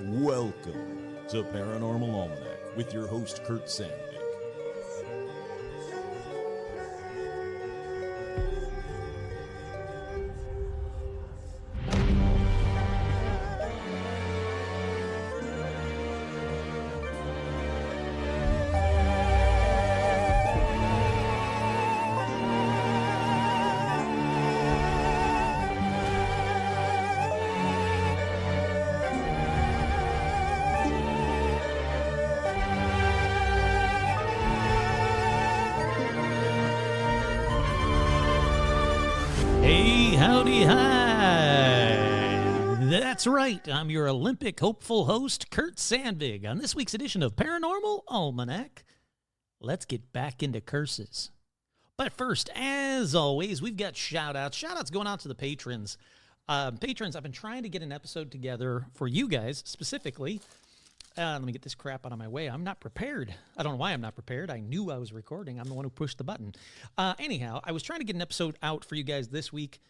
Welcome to Paranormal Almanac with your host, Kurt Sandvik. Hey, howdy, hi. That's right. I'm your Olympic hopeful host, Kurt Sandvig. On this week's edition of Paranormal Almanac, let's get back into curses. But first, as always, we've got shout-outs. Shout-outs going out to the patrons. Patrons, I've been trying to get an episode together for you guys, specifically. Let me get this crap out of my way. I'm not prepared. I don't know why I'm not prepared. I knew I was recording. I'm the one who pushed the button. Anyhow, I was trying to get an episode out for you guys this week.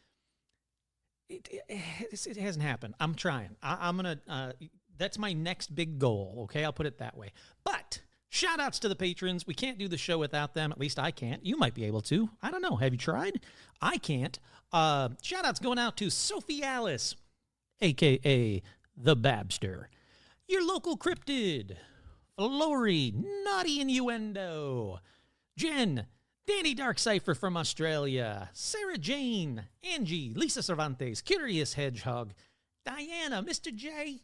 It hasn't happened. I'm trying. I'm going to, that's my next big goal, okay? I'll put it that way. But shout outs to the patrons. We can't do the show without them. At least I can't. You might be able to. I don't know. Have you tried? I can't. Shout outs going out to Sophie Alice, a.k.a. The Babster. Your local cryptid, Lori, Naughty Innuendo, Jen, Danny Darkcipher from Australia, Sarah Jane, Angie, Lisa Cervantes, Curious Hedgehog, Diana, Mr. J,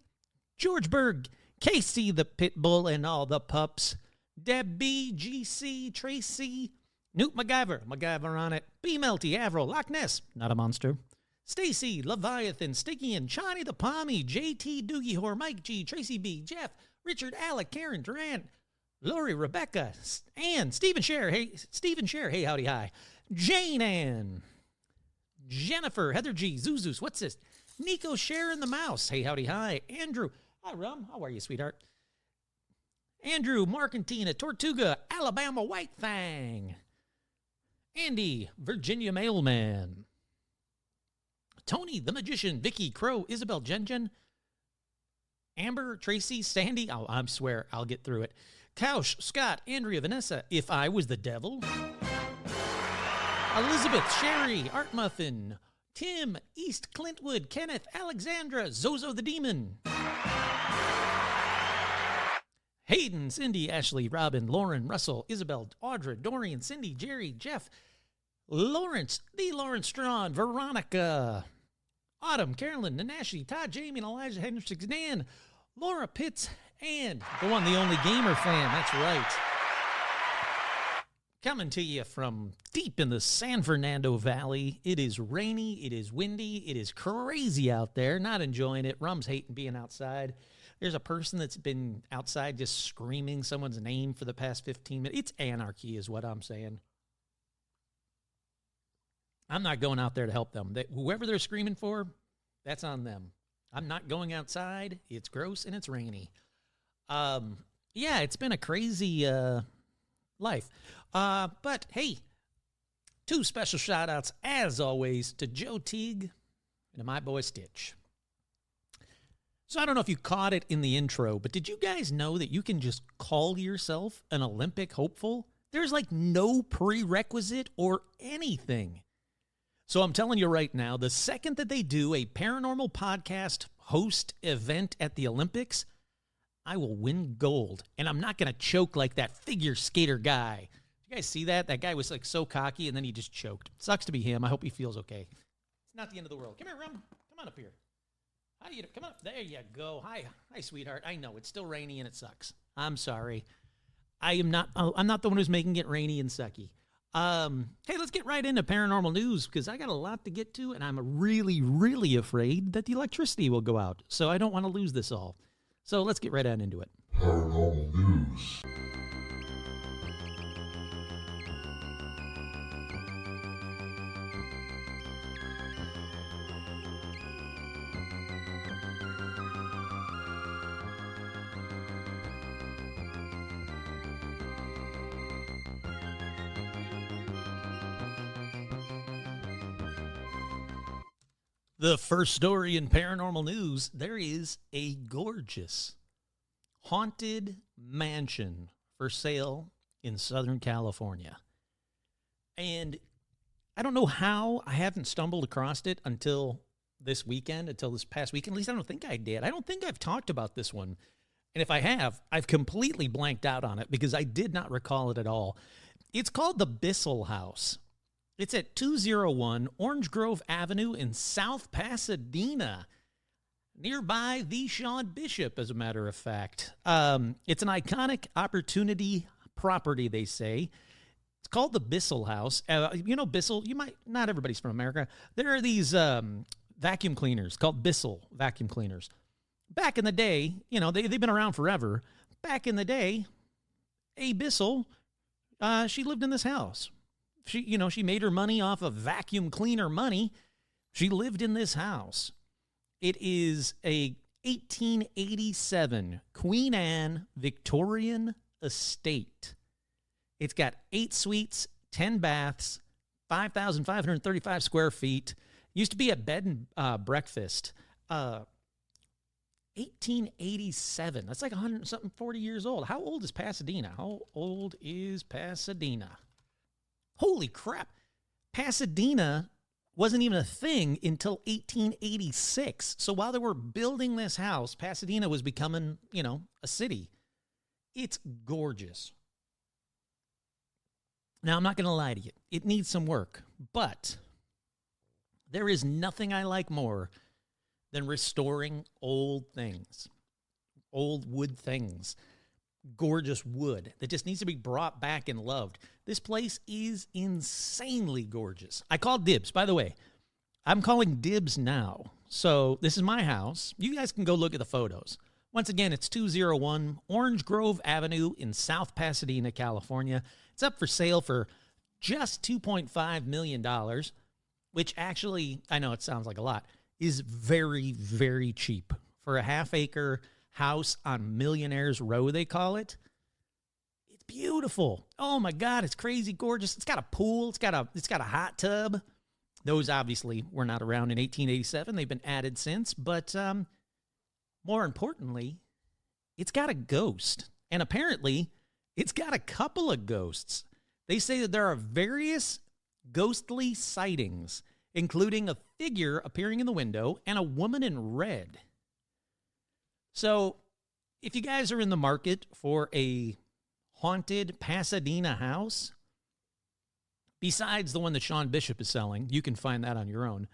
George Berg, Casey the Pitbull and all the pups, Debbie, GC, Tracy, Newt MacGyver on it, B Melty, Avril, Loch Ness, not a monster, Stacy, Leviathan, Sticky and Chani the Pommy, JT Doogie Whore, Mike G, Tracy B, Jeff, Richard, Alec, Karen, Durant, Lori, Rebecca, Ann, Stephen Scher, hey, howdy, hi, Jane Ann, Jennifer, Heather G, Zuzus, what's this? Nico, Sharon the Mouse, hey, howdy, hi, Andrew, hi, Rum, how are you, sweetheart? Andrew, Mark and Tina, Tortuga, Alabama White Fang, Andy, Virginia Mailman, Tony, the Magician, Vicky, Crow, Isabel, Jen, Amber, Tracy, Sandy, I swear I'll get through it, Kaush, Scott, Andrea, Vanessa, If I Was the Devil, Elizabeth, Sherry, Art Muffin, Tim, East Clintwood, Kenneth, Alexandra, Zozo the Demon, Hayden, Cindy, Ashley, Robin, Lauren, Russell, Isabel, Audra, Dorian, Cindy, Jerry, Jeff, Lawrence, the Lawrence Strawn, Veronica, Autumn, Carolyn, Nanashi, Todd, Jamie, and Elijah Hendricks, Dan, Laura Pitts, and the one, the only gamer fan. That's right. Coming to you from deep in the San Fernando Valley. It is rainy. It is windy. It is crazy out there. Not enjoying it. Rum's hating being outside. There's a person that's been outside just screaming someone's name for the past 15 minutes. It's anarchy is what I'm saying. I'm not going out there to help them. Whoever they're screaming for, that's on them. I'm not going outside. It's gross and it's rainy. Yeah, it's been a crazy life. But hey, two special shout outs as always to Joe Teague and to my boy Stitch. So I don't know if you caught it in the intro, but did you guys know that you can just call yourself an Olympic hopeful? There's like no prerequisite or anything. So I'm telling you right now, the second that they do a paranormal podcast host event at the Olympics, I will win gold. And I'm not going to choke like that figure skater guy. Did you guys see that? That guy was like so cocky and then he just choked. Sucks to be him. I hope he feels okay. It's not the end of the world. Come here, Rum. Come on up here. How do you, come up. There you go. Hi, sweetheart. I know it's still rainy and it sucks. I'm sorry. I'm not the one who's making it rainy and sucky. Hey, let's get right into paranormal news because I got a lot to get to and I'm really, really afraid that the electricity will go out. So I don't want to lose this all. So let's get right on into it. Paranormal news. The first story in paranormal news, there is a gorgeous haunted mansion for sale in Southern California. And I don't know how I haven't stumbled across it until this weekend, until this past weekend. At least I don't think I did. I don't think I've talked about this one. And if I have, I've completely blanked out on it because I did not recall it at all. It's called the Bissell House. It's at 201 Orange Grove Avenue in South Pasadena, nearby the Shawn Bishop, as a matter of fact. It's an iconic opportunity property, they say. It's called the Bissell House. You know Bissell? You might, not everybody's from America. There are these vacuum cleaners called Bissell vacuum cleaners. Back in the day, you know, they've been around forever. Back in the day, A. Bissell, she lived in this house. She made her money off of vacuum cleaner money. She lived in this house. It is a 1887 Queen Anne Victorian estate. It's got 8 suites, 10 baths, 5,535 square feet. Used to be a bed and breakfast. 1887. That's like 40 years old. How old is Pasadena? How old is Pasadena? Holy crap. Pasadena wasn't even a thing until 1886. So while they were building this house, Pasadena was becoming, a city. It's gorgeous. Now, I'm not going to lie to you. It needs some work, but there is nothing I like more than restoring old things, old wood things, gorgeous wood that just needs to be brought back and loved. This place is insanely gorgeous. I called dibs, by the way. I'm calling dibs now. So this is my house. You guys can go look at the photos. Once again, it's 201 Orange Grove Avenue in South Pasadena, California. It's up for sale for just $2.5 million, which actually, I know it sounds like a lot, is very, very cheap. For a half-acre house on Millionaires Row, they call it. It's beautiful. Oh my God, it's crazy gorgeous. It's got a pool. It's got a hot tub. Those obviously were not around in 1887. They've been added since. But more importantly, it's got a ghost. And apparently, it's got a couple of ghosts. They say that there are various ghostly sightings, including a figure appearing in the window and a woman in red. So, if you guys are in the market for a haunted Pasadena house, besides the one that Shawn Bishop is selling, you can find that on your own.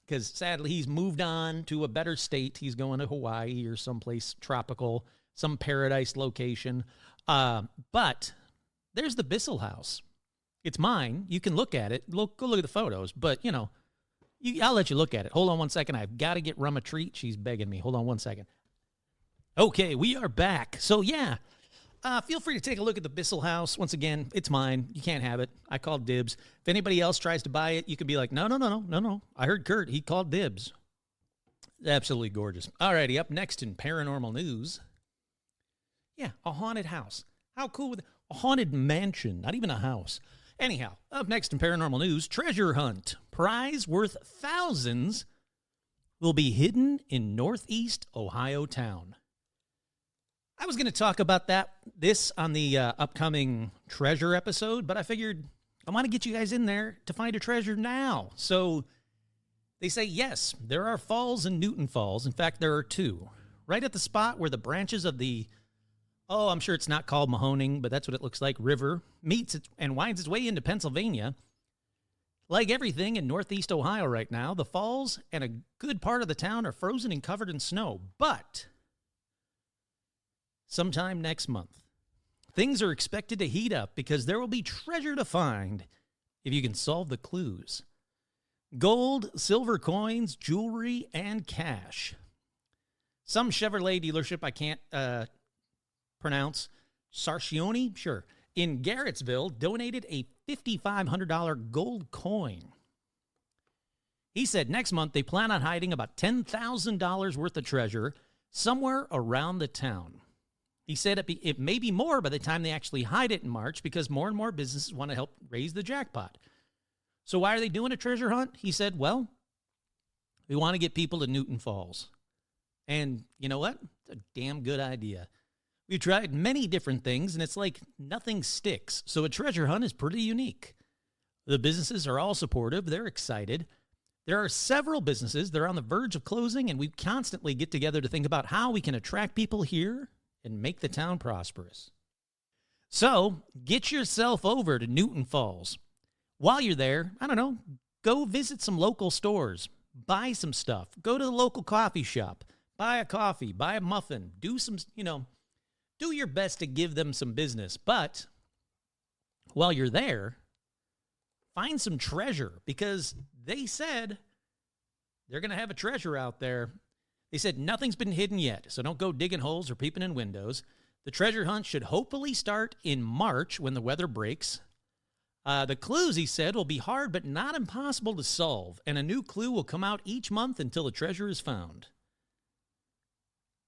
Because sadly, he's moved on to a better state. He's going to Hawaii or someplace tropical, some paradise location. But there's the Bissell House. It's mine. You can look at it. Go look at the photos. But, I'll let you look at it. Hold on one second. I've got to get Rum a treat. She's begging me. Hold on one second. Okay, we are back. So, yeah, feel free to take a look at the Bissell House. Once again, it's mine. You can't have it. I called dibs. If anybody else tries to buy it, you can be like, no. I heard Kurt. He called dibs. Absolutely gorgeous. All righty, up next in paranormal news. Yeah, a haunted house. How cool would a haunted mansion, not even a house. Anyhow, up next in paranormal news, treasure hunt. Prize worth thousands will be hidden in northeast Ohio town. I was going to talk about this on the upcoming treasure episode, but I figured I want to get you guys in there to find a treasure now. So they say, yes, there are falls in Newton Falls. In fact, there are 2. Right at the spot where the branches of the I'm sure it's not called Mahoning, but that's what it looks like, river, meets and winds its way into Pennsylvania. Like everything in northeast Ohio right now, the falls and a good part of the town are frozen and covered in snow. But sometime next month, things are expected to heat up because there will be treasure to find if you can solve the clues. Gold, silver coins, jewelry, and cash. Some Chevrolet dealership I can't pronounce, Sarchioni, sure, in Garrettsville, donated a $5,500 gold coin. He said next month they plan on hiding about $10,000 worth of treasure somewhere around the town. He said it may be more by the time they actually hide it in March because more and more businesses want to help raise the jackpot. So why are they doing a treasure hunt? He said, well, We want to get people to Newton Falls. And you know what? It's a damn good idea. We've tried many different things, and it's like nothing sticks. So a treasure hunt is pretty unique. The businesses are all supportive. They're excited. There are several businesses that are on the verge of closing, and we constantly get together to think about how we can attract people here and make the town prosperous. So get yourself over to Newton Falls. While you're there, I don't know, go visit some local stores, buy some stuff, go to the local coffee shop, buy a coffee, buy a muffin, do some, do your best to give them some business. But while you're there, find some treasure, because they said they're going to have a treasure out there. They said nothing's been hidden yet, so don't go digging holes or peeping in windows. The treasure hunt should hopefully start in March when the weather breaks. The clues, he said, will be hard but not impossible to solve, and a new clue will come out each month until the treasure is found.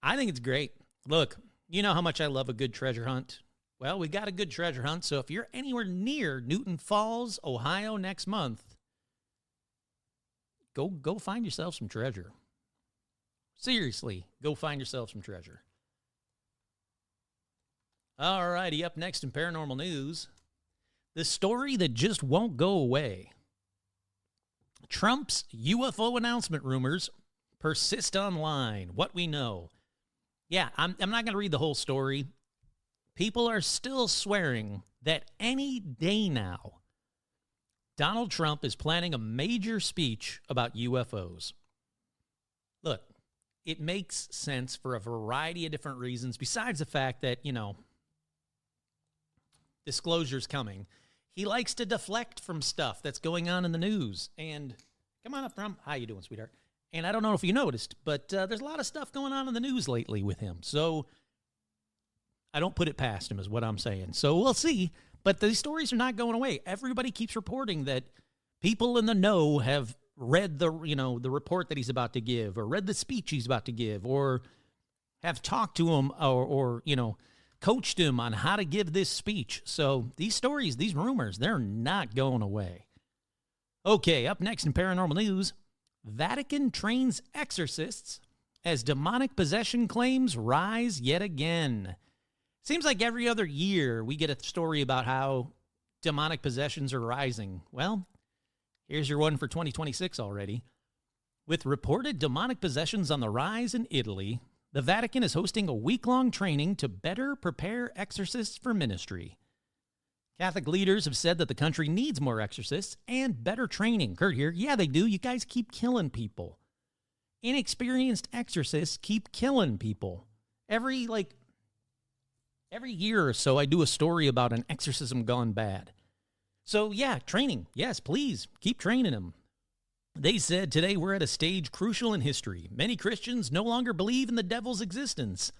I think it's great. Look, you know how much I love a good treasure hunt. Well, we got a good treasure hunt, so if you're anywhere near Newton Falls, Ohio next month, go find yourself some treasure. Seriously, go find yourself some treasure. All righty, up next in paranormal news, the story that just won't go away. Trump's UFO announcement rumors persist online. What we know. Yeah, I'm not going to read the whole story. People are still swearing that any day now, Donald Trump is planning a major speech about UFOs. Look, it makes sense for a variety of different reasons, besides the fact that, disclosure's coming. He likes to deflect from stuff that's going on in the news. And come on up, Trump. How you doing, sweetheart? And I don't know if you noticed, but there's a lot of stuff going on in the news lately with him. So I don't put it past him is what I'm saying. So we'll see. But these stories are not going away. Everybody keeps reporting that people in the know have read the report that he's about to give, or read the speech he's about to give, or have talked to him or coached him on how to give this speech. So these stories, these rumors, they're not going away. Okay, up next in paranormal news, Vatican trains exorcists as demonic possession claims rise yet again. Seems like every other year we get a story about how demonic possessions are rising. Well, here's your one for 2026 already. With reported demonic possessions on the rise in Italy, the Vatican is hosting a week-long training to better prepare exorcists for ministry. Catholic leaders have said that the country needs more exorcists and better training. Kurt here. Yeah, they do. You guys keep killing people. Inexperienced exorcists keep killing people. Every year or so, I do a story about an exorcism gone bad. So, yeah, training. Yes, please, keep training them. They said, today we're at a stage crucial in history. Many Christians no longer believe in the devil's existence.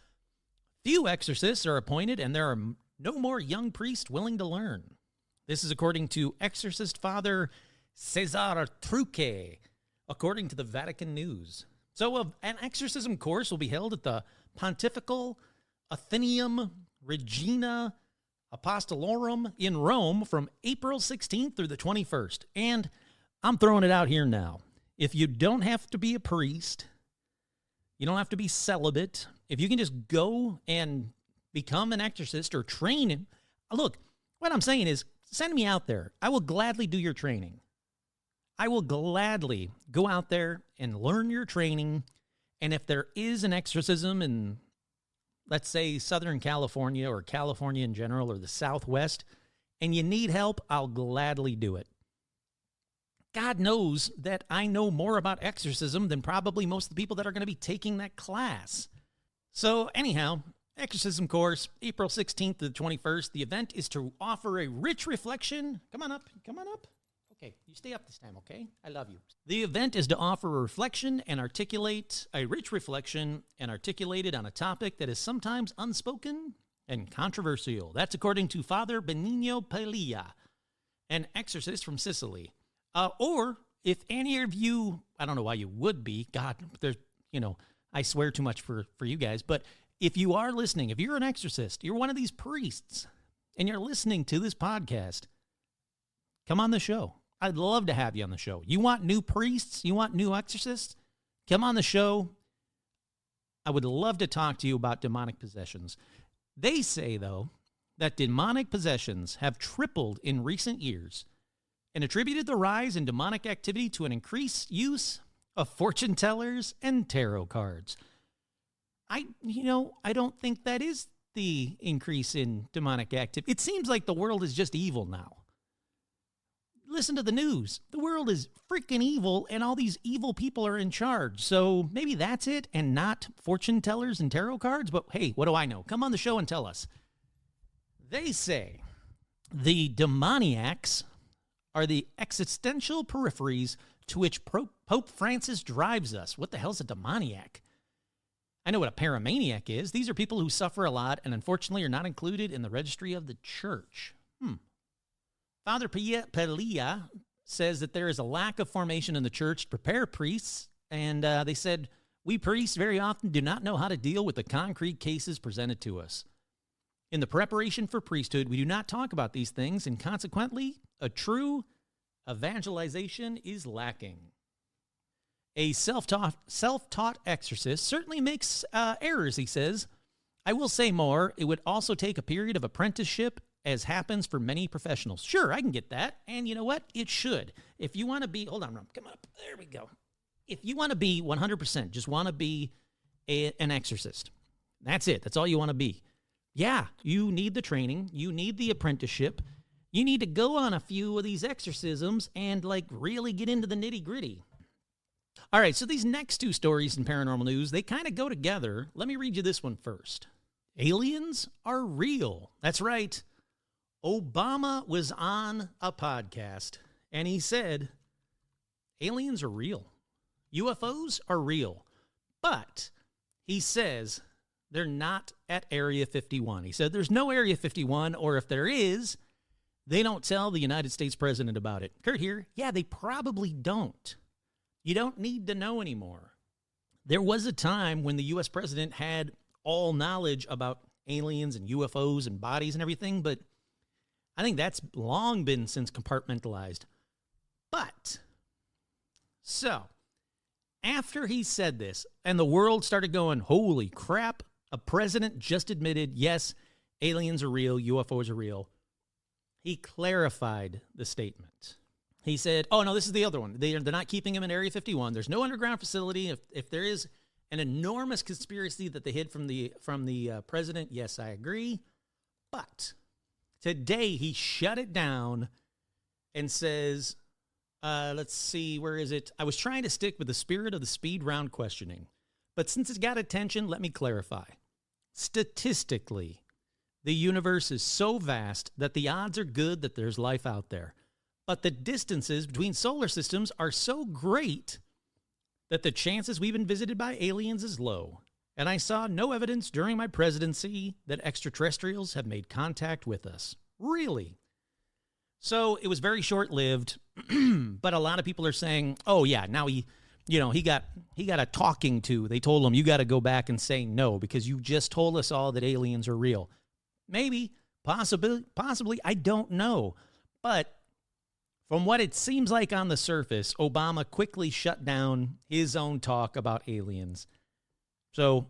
Few exorcists are appointed, and there are no more young priests willing to learn. This is according to exorcist father Cesare Trucche, according to the Vatican News. So, an exorcism course will be held at the Pontifical Athenaeum Regina Apostolorum in Rome from April 16th through the 21st. And I'm throwing it out here now. If you don't have to be a priest, you don't have to be celibate, if you can just go and become an exorcist or train him. Look, what I'm saying is, send me out there. I will gladly do your training. I will gladly go out there and learn your training. And if there is an exorcism in, let's say, Southern California or California in general or the Southwest, and you need help, I'll gladly do it. God knows that I know more about exorcism than probably most of the people that are going to be taking that class. So anyhow, exorcism course, April 16th to the 21st. The event is to offer a rich reflection. Come on up. Okay, you stay up this time, okay? I love you. The event is to offer a reflection and articulate a rich reflection and articulate it on a topic that is sometimes unspoken and controversial. That's according to Father Benigno Paglia, an exorcist from Sicily. Or if any of you, I don't know why you would be, God, there's, I swear too much for you guys, but if you are listening, if you're an exorcist, you're one of these priests, and you're listening to this podcast, come on the show. I'd love to have you on the show. You want new priests? You want new exorcists? Come on the show. I would love to talk to you about demonic possessions. They say, though, that demonic possessions have tripled in recent years and attributed the rise in demonic activity to an increased use of fortune tellers and tarot cards. I don't think that is the increase in demonic activity. It seems like the world is just evil now. Listen to the news. The world is freaking evil, and all these evil people are in charge. So maybe that's it, and not fortune tellers and tarot cards. But hey, what do I know? Come on the show and tell us. They say the demoniacs are the existential peripheries to which Pope Francis drives us. What the hell's a demoniac? I know what a paramaniac is. These are people who suffer a lot and unfortunately are not included in the registry of the church. Father Pelia says that there is a lack of formation in the church to prepare priests, and they said, we priests very often do not know how to deal with the concrete cases presented to us. In the preparation for priesthood, we do not talk about these things, and consequently, a true evangelization is lacking. A self-taught exorcist certainly makes errors, he says. I will say more, it would also take a period of apprenticeship, as happens for many professionals. Sure, I can get that. And you know what? It should. If you want to be, hold on, Rum, come up. There we go. If you want to be 100%, just want to be an exorcist. That's it. That's all you want to be. Yeah, you need the training. You need the apprenticeship. You need to go on a few of these exorcisms and really get into the nitty gritty. All right, so these next two stories in paranormal news, they kind of go together. Let me read you this one first. Aliens are real. That's right. Obama was on a podcast, and he said, aliens are real. UFOs are real. But he says they're not at Area 51. He said there's no Area 51, or if there is, they don't tell the United States president about it. Kurt here, yeah, they probably don't. You don't need to know anymore. There was a time when the U.S. president had all knowledge about aliens and UFOs and bodies and everything, but I think that's long been since compartmentalized. But, so, after he said this, and the world started going, holy crap, a president just admitted, yes, aliens are real, UFOs are real, he clarified the statement. He said, oh, no, this is the other one. They're not keeping him in Area 51. There's no underground facility. If there is an enormous conspiracy that they hid from the president, yes, I agree. But today, he shut it down and says, let's see, where is it? I was trying to stick with the spirit of the speed round questioning, but since it's got attention, let me clarify. Statistically, the universe is so vast that the odds are good that there's life out there. But the distances between solar systems are so great that the chances we've been visited by aliens is low. And I saw no evidence during my presidency that extraterrestrials have made contact with us. Really? So it was very short-lived, but a lot of people are saying, oh yeah, now he got a talking to. They told him, you got to go back and say no because you just told us all that aliens are real. Maybe, possibly, I don't know. But from what it seems like on the surface, Obama quickly shut down his own talk about aliens. So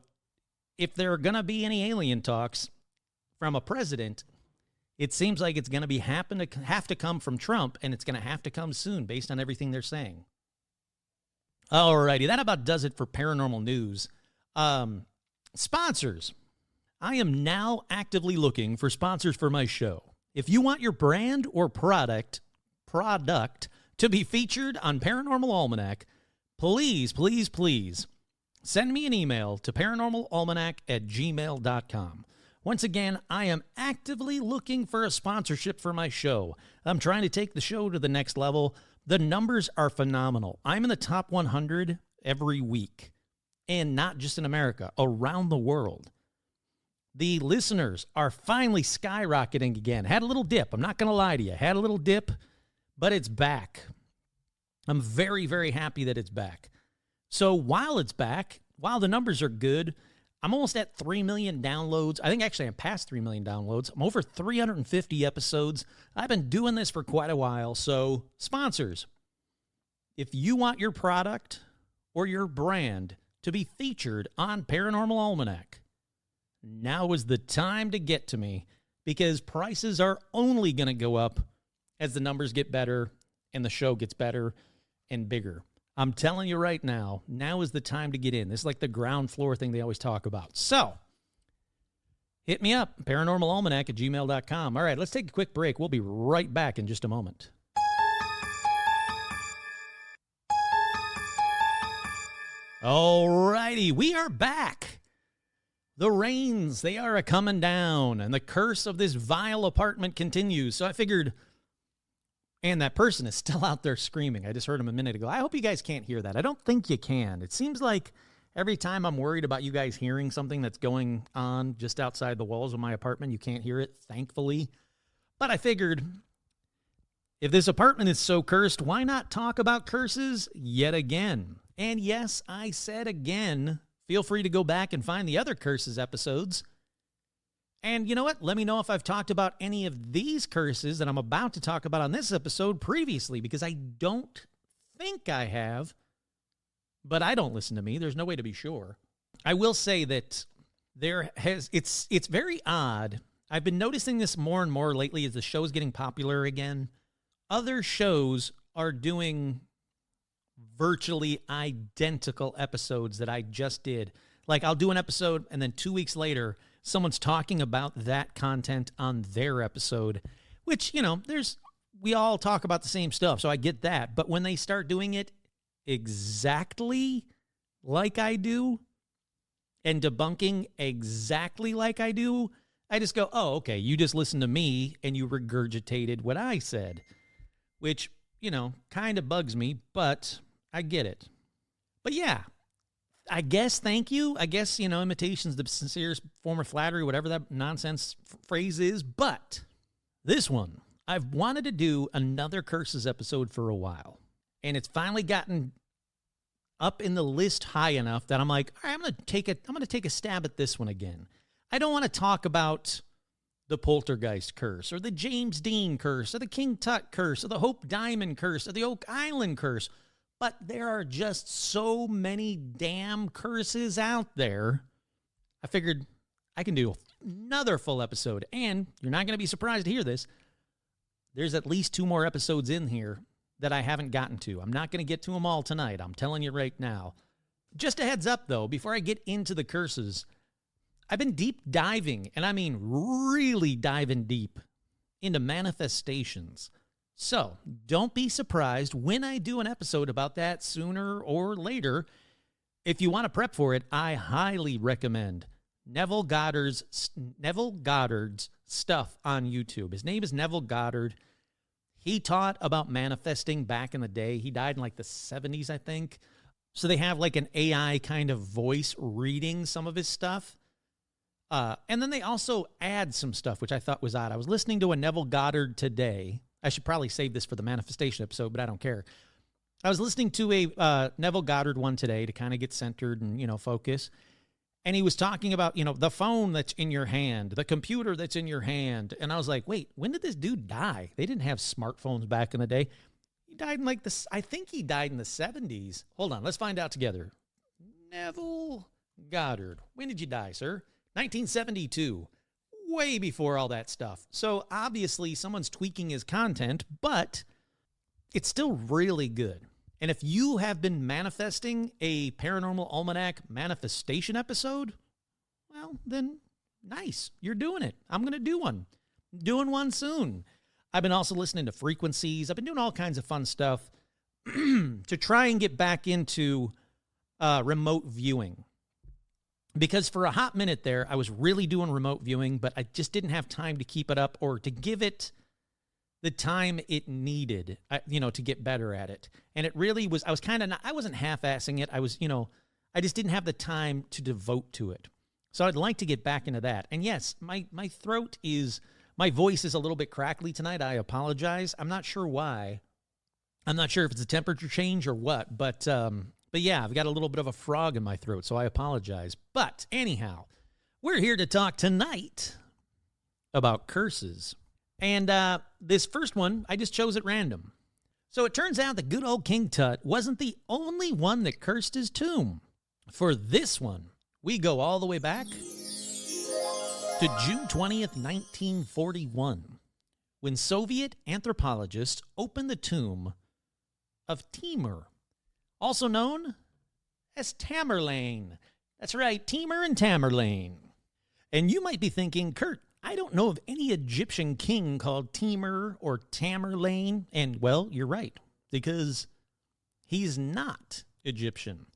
if there are going to be any alien talks from a president, it seems like it's going to have to come from Trump, and it's going to have to come soon based on everything they're saying. Alrighty, that about does it for paranormal news. Sponsors. I am now actively looking for sponsors for my show. If you want your brand or product to be featured on Paranormal Almanac, please send me an email to paranormalalmanac@gmail.com. Once again, I am actively looking for a sponsorship for my show. I'm trying to take the show to the next level. The numbers are phenomenal. I'm in the top 100 every week, and not just in America, around the world. The listeners are finally skyrocketing again. Had a little dip. I'm not going to lie to you. Had a little dip, but it's back. I'm very, very happy that it's back. So while it's back, while the numbers are good, I'm almost at 3 million downloads. I think actually I'm past 3 million downloads. I'm over 350 episodes. I've been doing this for quite a while. So sponsors, if you want your product or your brand to be featured on Paranormal Almanac, now is the time to get to me, because prices are only going to go up as the numbers get better and the show gets better and bigger. I'm telling you right now, now is the time to get in. This is like the ground floor thing they always talk about. So, hit me up, paranormalalmanac@gmail.com. All right, let's take a quick break. We'll be right back in just a moment. All righty, we are back. The rains, they are a-coming down, and the curse of this vile apartment continues. So I figured, and that person is still out there screaming. I just heard him a minute ago. I hope you guys can't hear that. I don't think you can. It seems like every time I'm worried about you guys hearing something that's going on just outside the walls of my apartment, you can't hear it, thankfully. But I figured, if this apartment is so cursed, why not talk about curses yet again? And yes, I said again, feel free to go back and find the other curses episodes. And you know what? Let me know if I've talked about any of these curses that I'm about to talk about on this episode previously, because I don't think I have, but I don't listen to me. There's no way to be sure. I will say that it's very odd. I've been noticing this more and more lately as the show's getting popular again. Other shows are doing virtually identical episodes that I just did. Like, I'll do an episode, and then 2 weeks later, someone's talking about that content on their episode, which, you know, we all talk about the same stuff, so I get that. But when they start doing it exactly like I do and debunking exactly like I do, I just go, oh, okay, you just listened to me and you regurgitated what I said, which, you know, kind of bugs me, but I get it. But yeah, I guess thank you. I guess, you know, imitation's the sincerest form of flattery, whatever that nonsense phrase is. But this one, I've wanted to do another curses episode for a while. And it's finally gotten up in the list high enough that I'm like, all right, I'm going to take a stab at this one again. I don't want to talk about the Poltergeist curse or the James Dean curse or the King Tut curse or the Hope Diamond curse or the Oak Island curse. But there are just so many damn curses out there. I figured I can do another full episode. And you're not going to be surprised to hear this. There's at least 2 more episodes in here that I haven't gotten to. I'm not going to get to them all tonight. I'm telling you right now. Just a heads up, though, before I get into the curses, I've been deep diving, and I mean really diving deep, into manifestations. So don't be surprised when I do an episode about that sooner or later. If you want to prep for it, I highly recommend Neville Goddard's stuff on YouTube. His name is Neville Goddard. He taught about manifesting back in the day. He died in like the 70s, I think. So they have like an AI kind of voice reading some of his stuff. And then they also add some stuff, which I thought was odd. I was listening to a Neville Goddard today. I should probably save this for the manifestation episode, but I don't care. I was listening to a Neville Goddard one today to kind of get centered and, you know, focus. And he was talking about, you know, the phone that's in your hand, the computer that's in your hand. And I was like, wait, when did this dude die? They didn't have smartphones back in the day. He died in like this. I think he died in the 70s. Hold on, let's find out together. Neville Goddard. When did you die, sir? 1972. Way before all that stuff. So obviously someone's tweaking his content, but it's still really good. And if you have been manifesting a Paranormal Almanac manifestation episode, well, then nice. You're doing it. I'm going to do one. Doing one soon. I've been also listening to frequencies. I've been doing all kinds of fun stuff to try and get back into remote viewing. Because for a hot minute there, I was really doing remote viewing, but I just didn't have time to keep it up or to give it the time it needed, to get better at it. And it really was, I wasn't half-assing it. I just didn't have the time to devote to it. So I'd like to get back into that. And yes, my voice is a little bit crackly tonight. I apologize. I'm not sure why. I'm not sure if it's a temperature change or what, but yeah, I've got a little bit of a frog in my throat, so I apologize. But anyhow, we're here to talk tonight about curses. And this first one, I just chose at random. So it turns out that good old King Tut wasn't the only one that cursed his tomb. For this one, we go all the way back to June 20th, 1941, when Soviet anthropologists opened the tomb of Timur, also known as Tamerlane. That's right, Timur and Tamerlane. And you might be thinking, Kurt, I don't know of any Egyptian king called Timur or Tamerlane. And, well, you're right, because he's not Egyptian.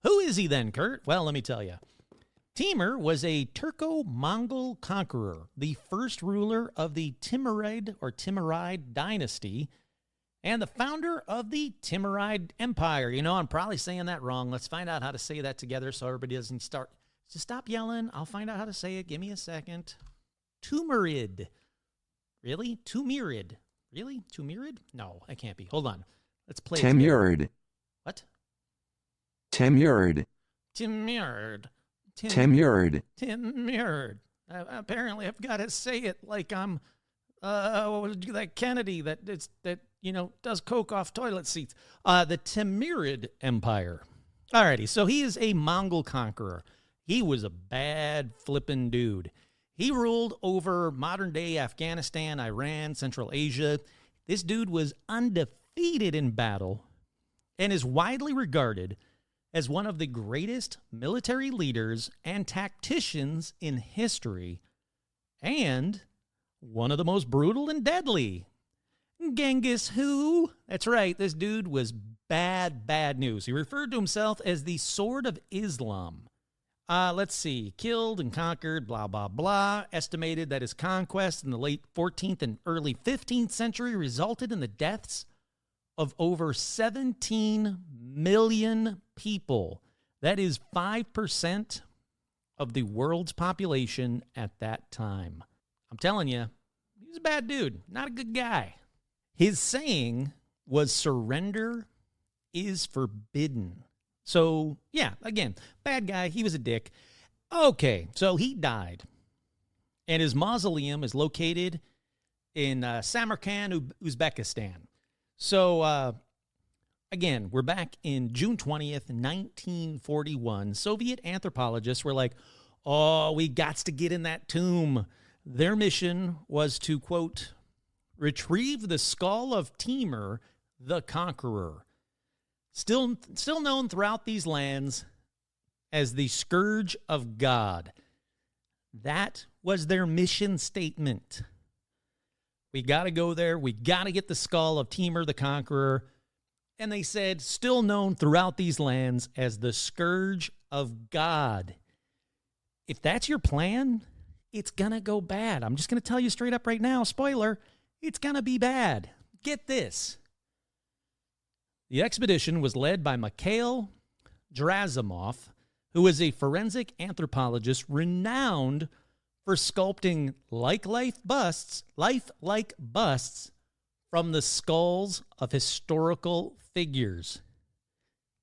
Who is he then, Kurt? Well, let me tell you. Timur was a Turco-Mongol conqueror, the first ruler of the Timurid dynasty, and the founder of the Timurid Empire. You know, I'm probably saying that wrong. Let's find out how to say that together so everybody doesn't start. Just stop yelling. I'll find out how to say it. Give me a second. Timurid. Really? Timurid. Really? Timurid? No, I can't be. Hold on. Let's play it together. Timurid. What? Timurid. Timurid. Timurid. Timurid. Apparently, I've got to say it like I'm that Kennedy that does coke off toilet seats. The Timurid Empire. Alrighty, so he is a Mongol conqueror. He was a bad flippin' dude. He ruled over modern-day Afghanistan, Iran, Central Asia. This dude was undefeated in battle and is widely regarded as one of the greatest military leaders and tacticians in history, and one of the most brutal and deadly. Genghis who? That's right, this dude was bad news. He referred to himself as the Sword of Islam. Let's see, killed and conquered, blah, blah, blah. Estimated that his conquest in the late 14th and early 15th century resulted in the deaths of over 17 million people. That is 5% of the world's population at that time. I'm telling you, he was a bad dude, not a good guy. His saying was surrender is forbidden. So, yeah, again, bad guy. He was a dick. Okay, so he died. And his mausoleum is located in Samarkand, Uzbekistan. So, again, we're back in June 20th, 1941. Soviet anthropologists were like, oh, we got to get in that tomb. Their mission was to, quote, retrieve the skull of Timur the Conqueror, still known throughout these lands as the Scourge of God. That was their mission statement. We got to go there. We got to get the skull of Timur the Conqueror. And they said, still known throughout these lands as the Scourge of God. If that's your plan, it's going to go bad. I'm just going to tell you straight up right now, spoiler, it's going to be bad. Get this. The expedition was led by Mikhail Gerasimov, who is a forensic anthropologist renowned for sculpting lifelike busts from the skulls of historical figures,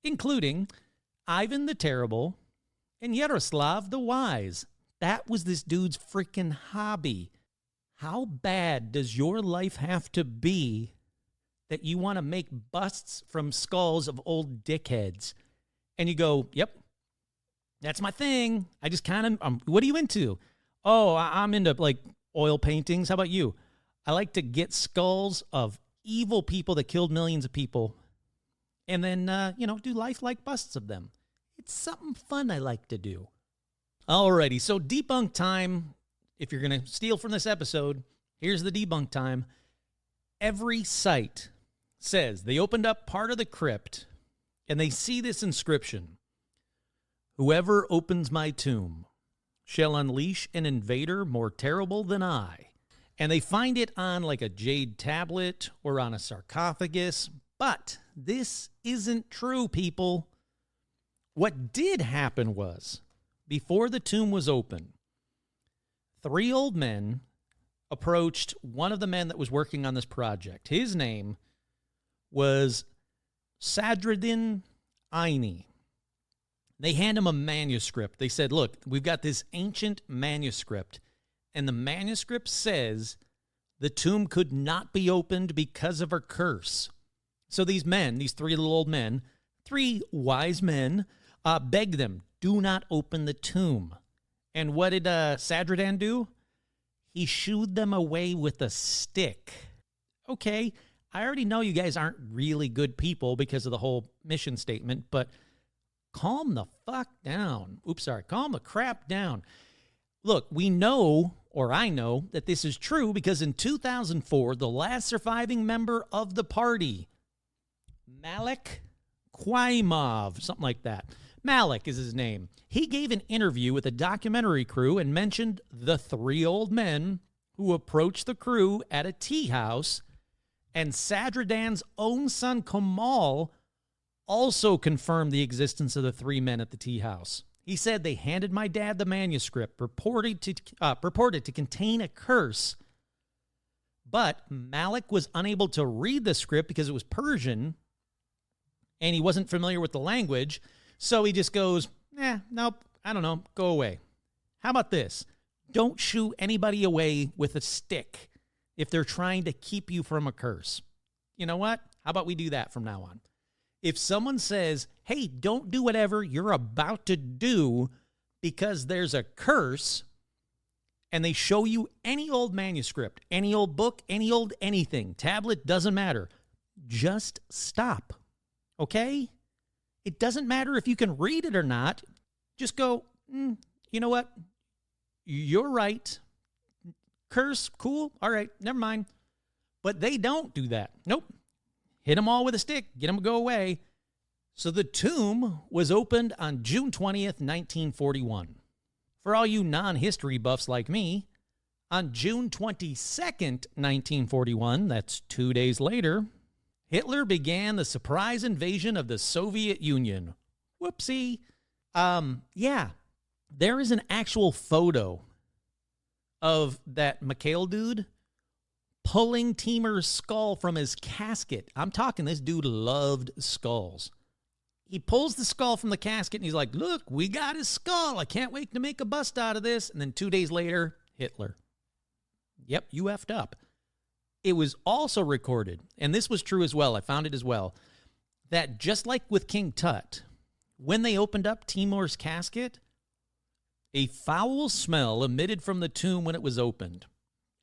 including Ivan the Terrible and Yaroslav the Wise. That was this dude's freaking hobby. How bad does your life have to be that you want to make busts from skulls of old dickheads? And you go, yep, that's my thing. I just kind of, what are you into? Oh, I'm into like oil paintings. How about you? I like to get skulls of evil people that killed millions of people and then, do lifelike busts of them. It's something fun I like to do. Alrighty, so debunk time. If you're going to steal from this episode, here's the debunk time. Every site says they opened up part of the crypt and they see this inscription: whoever opens my tomb shall unleash an invader more terrible than I. And they find it on like a jade tablet or on a sarcophagus. But this isn't true, people. What did happen was, before the tomb was open, 3 old men approached one of the men that was working on this project. His name was Sadruddin Aini. They hand him a manuscript. They said, look, we've got this ancient manuscript, and the manuscript says the tomb could not be opened because of a curse. So these men, these three little old men, three wise men, begged them, do not open the tomb. And what did Sadradan do? He shooed them away with a stick. Okay, I already know you guys aren't really good people because of the whole mission statement, but calm the fuck down. Calm the crap down. Look, we know, or I know, that this is true because in 2004, the last surviving member of the party, Malik Quaimov, something like that. Malik is his name. He gave an interview with a documentary crew and mentioned the three old men who approached the crew at a tea house, and Sadradan's own son, Kamal, also confirmed the existence of the three men at the tea house. He said they handed my dad the manuscript purported to contain a curse, but Malik was unable to read the script because it was Persian, and he wasn't familiar with the language, so he just goes, nope, I don't know, go away. How about this? Don't shoo anybody away with a stick if they're trying to keep you from a curse. You know what? How about we do that from now on? If someone says, hey, don't do whatever you're about to do because there's a curse, and they show you any old manuscript, any old book, any old anything, tablet, doesn't matter. Just stop, okay? It doesn't matter if you can read it or not. Just go, you know what? You're right. Curse, cool. All right, never mind. But they don't do that. Nope. Hit them all with a stick. Get them to go away. So the tomb was opened on June 20th, 1941. For all you non-history buffs like me, on June 22nd, 1941, that's 2 days later, Hitler began the surprise invasion of the Soviet Union. Whoopsie. Yeah, there is an actual photo of that Mikhail dude pulling Timur's skull from his casket. I'm talking, this dude loved skulls. He pulls the skull from the casket and he's like, look, we got his skull. I can't wait to make a bust out of this. And then 2 days later, Hitler. Yep, you effed up. It was also recorded, and this was true as well, I found it as well, that just like with King Tut, when they opened up Timur's casket, a foul smell emitted from the tomb when it was opened.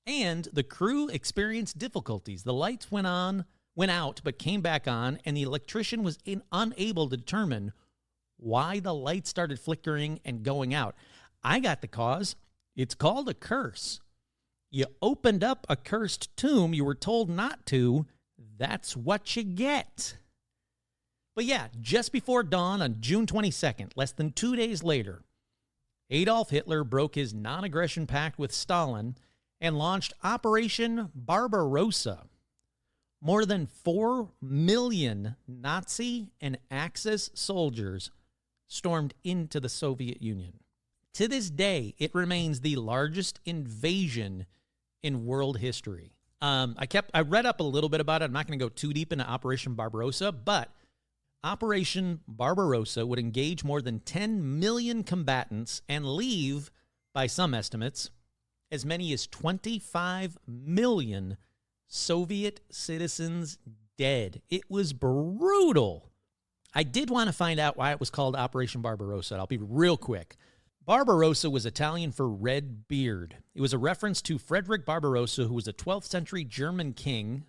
And the crew experienced difficulties. The lights went out, but came back on, and the electrician was unable to determine why the lights started flickering and going out. I got the cause. It's called a curse. You opened up a cursed tomb. You were told not to. That's what you get. But yeah, just before dawn on June 22nd, less than 2 days later, Adolf Hitler broke his non-aggression pact with Stalin and launched Operation Barbarossa. More than 4 million Nazi and Axis soldiers stormed into the Soviet Union. To this day, it remains the largest invasion in world history. I read up a little bit about it. I'm not going to go too deep into Operation Barbarossa, but Operation Barbarossa would engage more than 10 million combatants and leave, by some estimates, as many as 25 million Soviet citizens dead. It was brutal. I did want to find out why it was called Operation Barbarossa. I'll be real quick. Barbarossa was Italian for red beard. It was a reference to Frederick Barbarossa, who was a 12th century German king,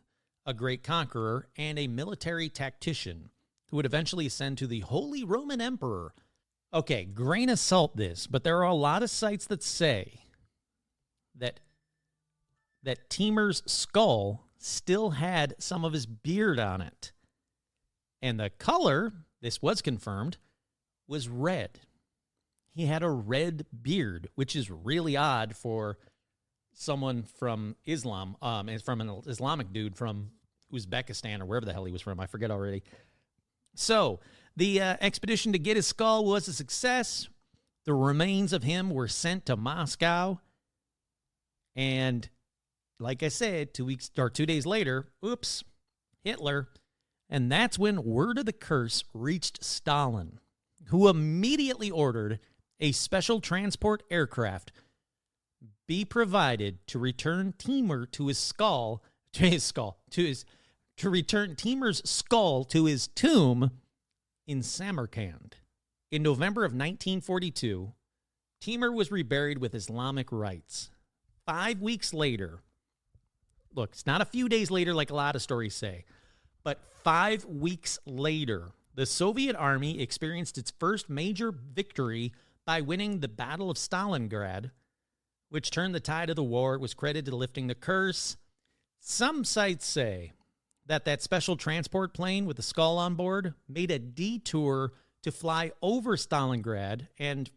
a great conqueror, and a military tactician who would eventually ascend to the Holy Roman Emperor. Okay, grain of salt this, but there are a lot of sites that say that Timur's skull still had some of his beard on it. And the color, this was confirmed, was red. He had a red beard, which is really odd for someone from Islam, from an Islamic dude from Uzbekistan or wherever the hell he was from. I forget already. So the expedition to get his skull was a success. The remains of him were sent to Moscow. And like I said, 2 days later, Hitler. And that's when word of the curse reached Stalin, who immediately ordered a special transport aircraft be provided to return Timur to his to return Timur's skull to his tomb in Samarkand. In November of 1942, Timur was reburied with Islamic rites. 5 weeks later, look, it's not a few days later like a lot of stories say, but 5 weeks later, the Soviet army experienced its first major victory by winning the Battle of Stalingrad, which turned the tide of the war. It was credited to lifting the curse. Some sites say that special transport plane with the skull on board made a detour to fly over Stalingrad. And,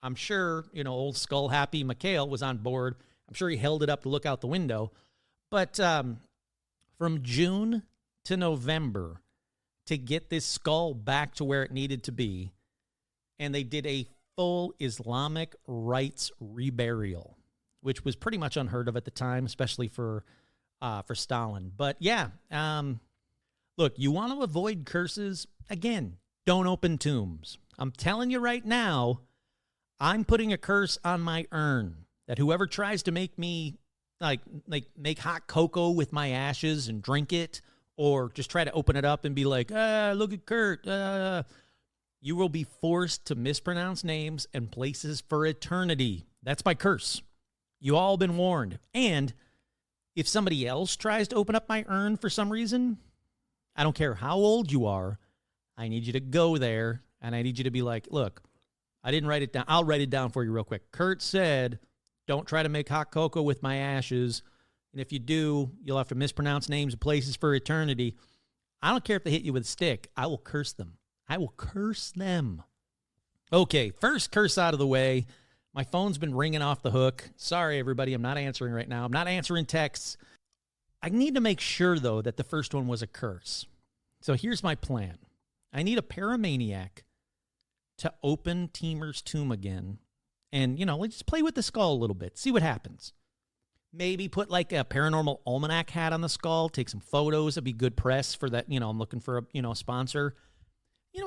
I'm sure, old skull happy Mikhail was on board. I'm sure he held it up to look out the window. But from June to November, to get this skull back to where it needed to be, and they did a full Islamic rites reburial, which was pretty much unheard of at the time, especially for Stalin. But yeah, look, you want to avoid curses? Again, don't open tombs. I'm telling you right now, I'm putting a curse on my urn that whoever tries to make me like make hot cocoa with my ashes and drink it, or just try to open it up and be like, look at Kurt, you will be forced to mispronounce names and places for eternity. That's my curse. You all been warned. And if somebody else tries to open up my urn for some reason, I don't care how old you are, I need you to go there, and I need you to be like, look, I didn't write it down. I'll write it down for you real quick. Kurt said, don't try to make hot cocoa with my ashes. And if you do, you'll have to mispronounce names and places for eternity. I don't care if they hit you with a stick. I will curse them. I will curse them. Okay, first curse out of the way. My phone's been ringing off the hook. Sorry, everybody. I'm not answering right now. I'm not answering texts. I need to make sure, though, that the first one was a curse. So here's my plan. I need a paramaniac to open Timur's tomb again. And, let's just play with the skull a little bit. See what happens. Maybe put like a paranormal almanac hat on the skull. Take some photos. It'd be good press for that. I'm looking for a sponsor.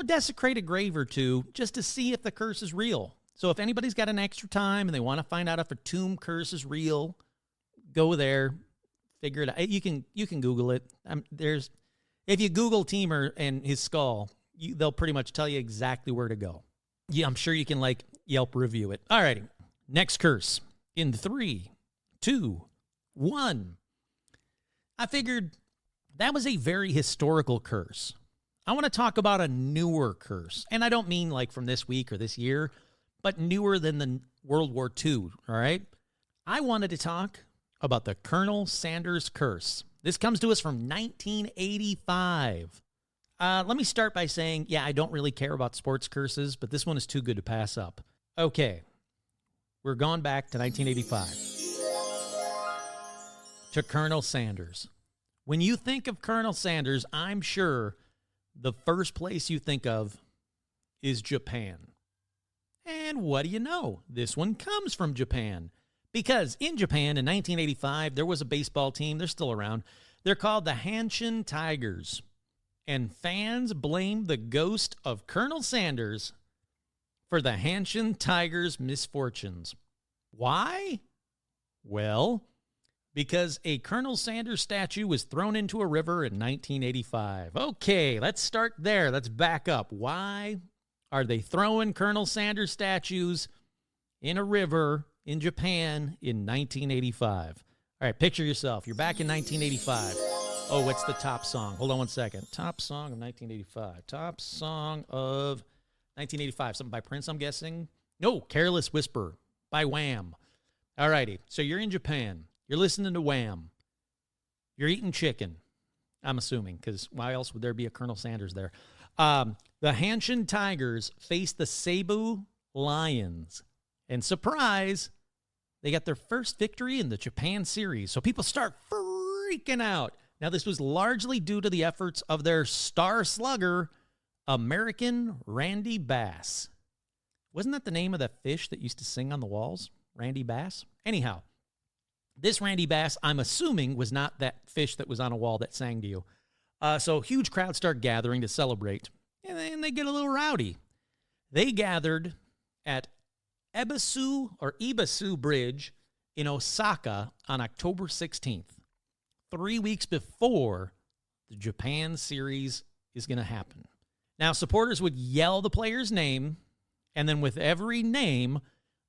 Desecrate a grave or two just to see if the curse is real. So if anybody's got an extra time and they want to find out if a tomb curse is real, go there, figure it out. You can Google it. If you Google Timur and his skull, they'll pretty much tell you exactly where to go. Yeah, I'm sure you can Yelp review it. All righty. Next curse in 3, 2, 1. I figured that was a very historical curse. I want to talk about a newer curse. And I don't mean from this week or this year, but newer than the World War II, all right? I wanted to talk about the Colonel Sanders curse. This comes to us from 1985. Let me start by saying, I don't really care about sports curses, but this one is too good to pass up. Okay, we're going back to 1985. To Colonel Sanders. When you think of Colonel Sanders, I'm sure the first place you think of is Japan. And what do you know? This one comes from Japan. Because in Japan in 1985, there was a baseball team. They're still around. They're called the Hanshin Tigers. And fans blame the ghost of Colonel Sanders for the Hanshin Tigers' misfortunes. Why? Well, because a Colonel Sanders statue was thrown into a river in 1985. Okay, let's start there. Let's back up. Why are they throwing Colonel Sanders statues in a river in Japan in 1985? All right, picture yourself. You're back in 1985. Oh, what's the top song? Hold on one second. Top song of 1985. Top song of 1985. Something by Prince, I'm guessing. No, Careless Whisper by Wham. All righty. So you're in Japan. You're listening to Wham. You're eating chicken, I'm assuming, because why else would there be a Colonel Sanders there? The Hanshin Tigers face the Seibu Lions. And surprise, they got their first victory in the Japan series. So people start freaking out. Now, this was largely due to the efforts of their star slugger, American Randy Bass. Wasn't that the name of the fish that used to sing on the walls? Randy Bass? Anyhow, this Randy Bass, I'm assuming, was not that fish that was on a wall that sang to you. So huge crowds start gathering to celebrate, and then they get a little rowdy. They gathered at Ebisu Bridge in Osaka on October 16th. 3 weeks before the Japan series is going to happen. Now, supporters would yell the player's name, and then with every name,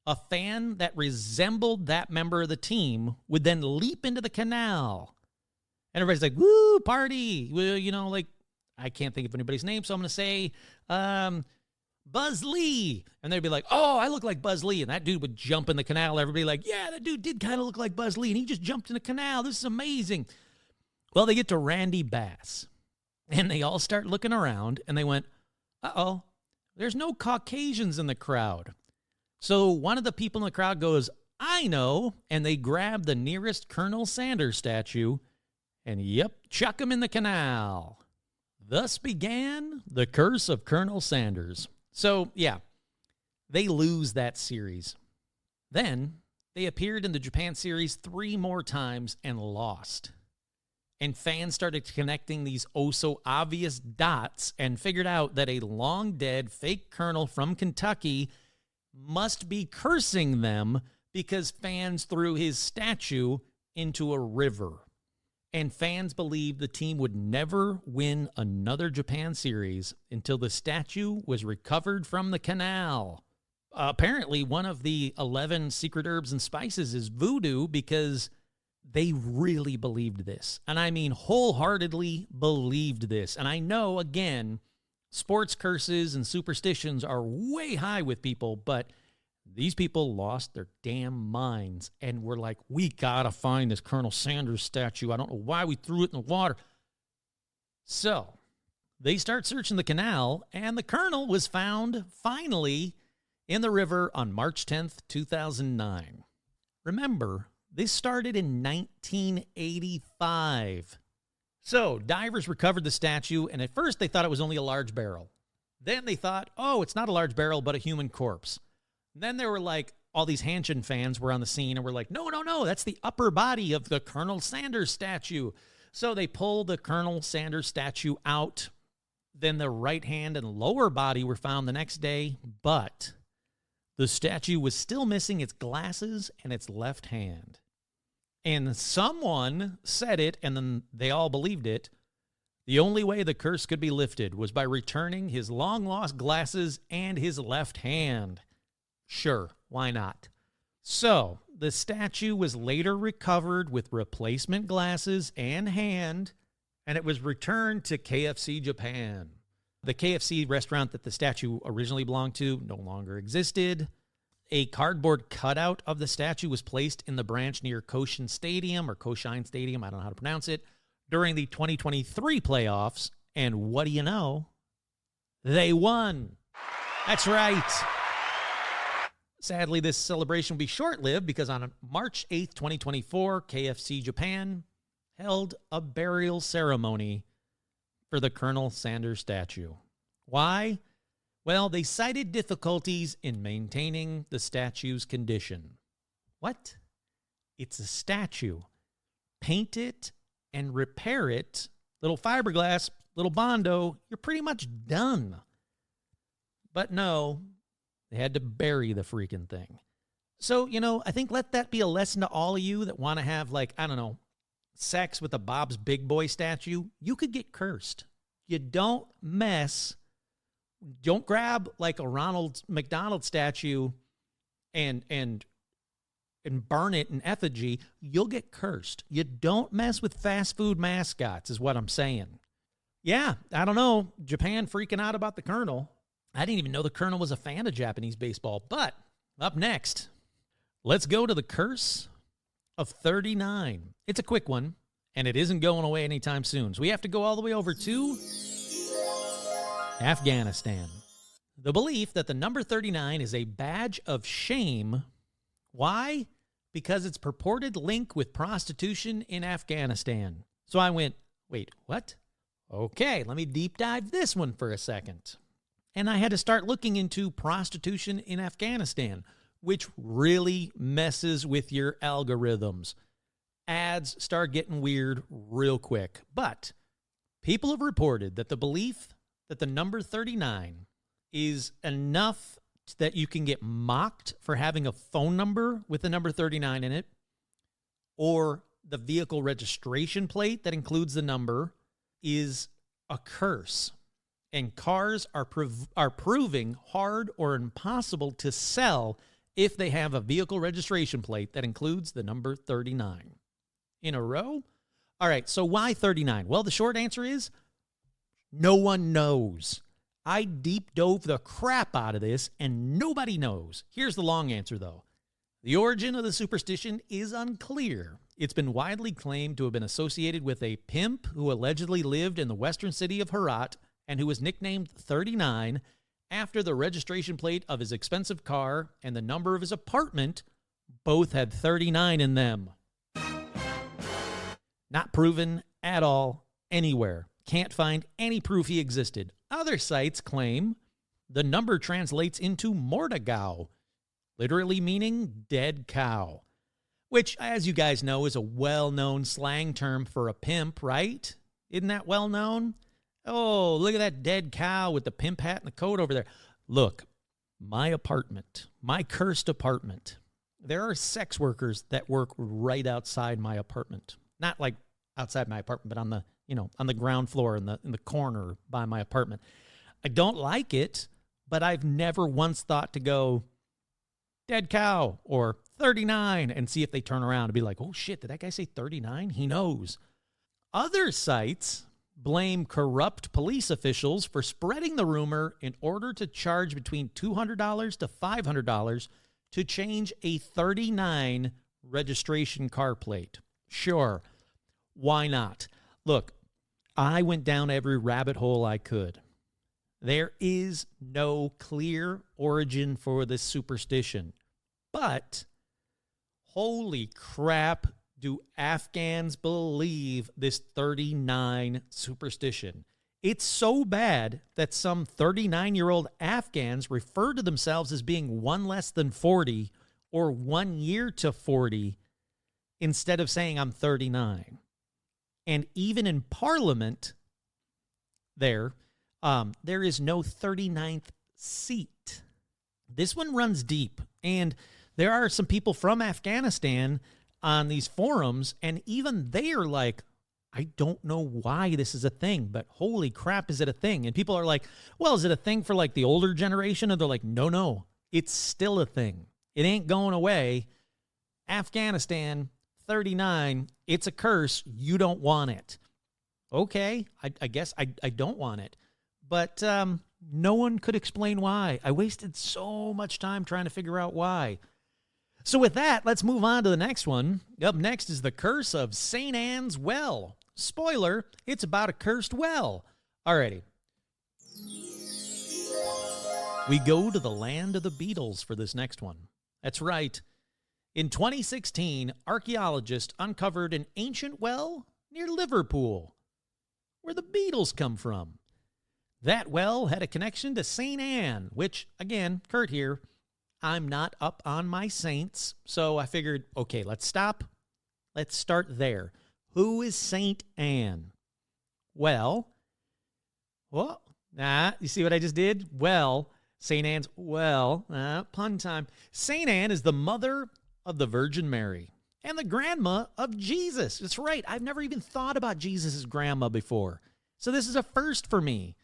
a fan that resembled that member of the team would then leap into the canal. And everybody's like, woo, party. Well, I can't think of anybody's name, so I'm going to say Buzz Lee. And they'd be like, oh, I look like Buzz Lee. And that dude would jump in the canal. Everybody like, yeah, that dude did kind of look like Buzz Lee, and he just jumped in the canal. This is amazing. Well, they get to Randy Bass, and they all start looking around, and they went, uh-oh, there's no Caucasians in the crowd. So one of the people in the crowd goes, I know, and they grab the nearest Colonel Sanders statue and, chuck him in the canal. Thus began the curse of Colonel Sanders. So, yeah, they lose that series. Then they appeared in the Japan series 3 more times and lost. And fans started connecting these oh-so-obvious dots and figured out that a long-dead fake colonel from Kentucky must be cursing them because fans threw his statue into a river. And fans believed the team would never win another Japan series until the statue was recovered from the canal. Apparently, one of the 11 secret herbs and spices is voodoo because they really believed this. And I mean wholeheartedly believed this. And I know, again, sports curses and superstitions are way high with people, but these people lost their damn minds and were like, we gotta find this Colonel Sanders statue. I don't know why we threw it in the water. So they start searching the canal, and the colonel was found finally in the river on March 10th, 2009. Remember, this started in 1985. So divers recovered the statue, and at first they thought it was only a large barrel. Then they thought, oh, it's not a large barrel, but a human corpse. Then there were like, all these Hanshin fans were on the scene and were like, no, that's the upper body of the Colonel Sanders statue. So they pulled the Colonel Sanders statue out. Then the right hand and lower body were found the next day, but the statue was still missing its glasses and its left hand. And someone said it, and then they all believed it. The only way the curse could be lifted was by returning his long-lost glasses and his left hand. Sure, why not? So, the statue was later recovered with replacement glasses and hand, and it was returned to KFC Japan. The KFC restaurant that the statue originally belonged to no longer existed. A cardboard cutout of the statue was placed in the branch near Koshin Stadium, or Koshine Stadium, I don't know how to pronounce it, during the 2023 playoffs. And what do you know? They won. That's right. Sadly, this celebration will be short-lived because on March 8th, 2024, KFC Japan held a burial ceremony for the Colonel Sanders statue. Why? Well, they cited difficulties in maintaining the statue's condition. What? It's a statue. Paint it and repair it. Little fiberglass, little Bondo, you're pretty much done. But no, they had to bury the freaking thing. So, I think let that be a lesson to all of you that want to have, sex with a Bob's Big Boy statue. You could get cursed. You don't grab like a Ronald McDonald statue and burn it in effigy. You'll get cursed. You don't mess with fast food mascots is what I'm saying. Yeah, I don't know. Japan freaking out about the Colonel. I didn't even know the Colonel was a fan of Japanese baseball. But up next, let's go to the curse of 39. It's a quick one, and it isn't going away anytime soon. So we have to go all the way over to Afghanistan. The belief that the number 39 is a badge of shame. Why? Because its purported link with prostitution in Afghanistan. So I went, wait, what? Okay, let me deep dive this one for a second. And I had to start looking into prostitution in Afghanistan, which really messes with your algorithms. Ads start getting weird real quick. But people have reported that the belief that the number 39 is enough that you can get mocked for having a phone number with the number 39 in it, or the vehicle registration plate that includes the number, is a curse, and cars are proving hard or impossible to sell if they have a vehicle registration plate that includes the number 39. In a row? All right, so why 39? Well, the short answer is no one knows. I deep dove the crap out of this, and nobody knows. Here's the long answer, though. The origin of the superstition is unclear. It's been widely claimed to have been associated with a pimp who allegedly lived in the western city of Herat and who was nicknamed 39 after the registration plate of his expensive car and the number of his apartment both had 39 in them. Not proven at all anywhere. Can't find any proof he existed. Other sites claim the number translates into Mordegau, literally meaning dead cow, which, as you guys know, is a well-known slang term for a pimp, right? Isn't that well-known? Oh, look at that dead cow with the pimp hat and the coat over there. Look, my apartment, my cursed apartment, there are sex workers that work right outside my apartment. Not like outside my apartment, but on the, on the ground floor in the corner by my apartment. I don't like it, but I've never once thought to go dead cow or 39 and see if they turn around and be like, oh shit, did that guy say 39? He knows. Other sites blame corrupt police officials for spreading the rumor in order to charge between $200 to $500 to change a 39 registration car plate. Sure, why not? Look, I went down every rabbit hole I could. There is no clear origin for this superstition. But, holy crap, do Afghans believe this 39 superstition. It's so bad that some 39-year-old Afghans refer to themselves as being one less than 40 or 1 year to 40 instead of saying I'm 39. And even in Parliament, there is no 39th seat. This one runs deep, and there are some people from Afghanistan on these forums, and even they are like, I don't know why this is a thing, but holy crap, is it a thing? And people are like, well, is it a thing for like the older generation? And they're like, no, it's still a thing. It ain't going away. Afghanistan, 39, it's a curse. You don't want it. Okay, I guess I don't want it. But no one could explain why. I wasted so much time trying to figure out why. So with that, let's move on to the next one. Up next is the curse of St. Anne's Well. Spoiler, it's about a cursed well. Alrighty. We go to the land of the Beatles for this next one. That's right. In 2016, archaeologists uncovered an ancient well near Liverpool, where the Beatles come from. That well had a connection to St. Anne, which, again, Kurt here, I'm not up on my saints, so I figured, okay, let's stop. Let's start there. Who is St. Anne? Well, you see what I just did? Well, St. Anne's, pun time. St. Anne is the mother of the Virgin Mary and the grandma of Jesus. That's right. I've never even thought about Jesus' grandma before. So this is a first for me.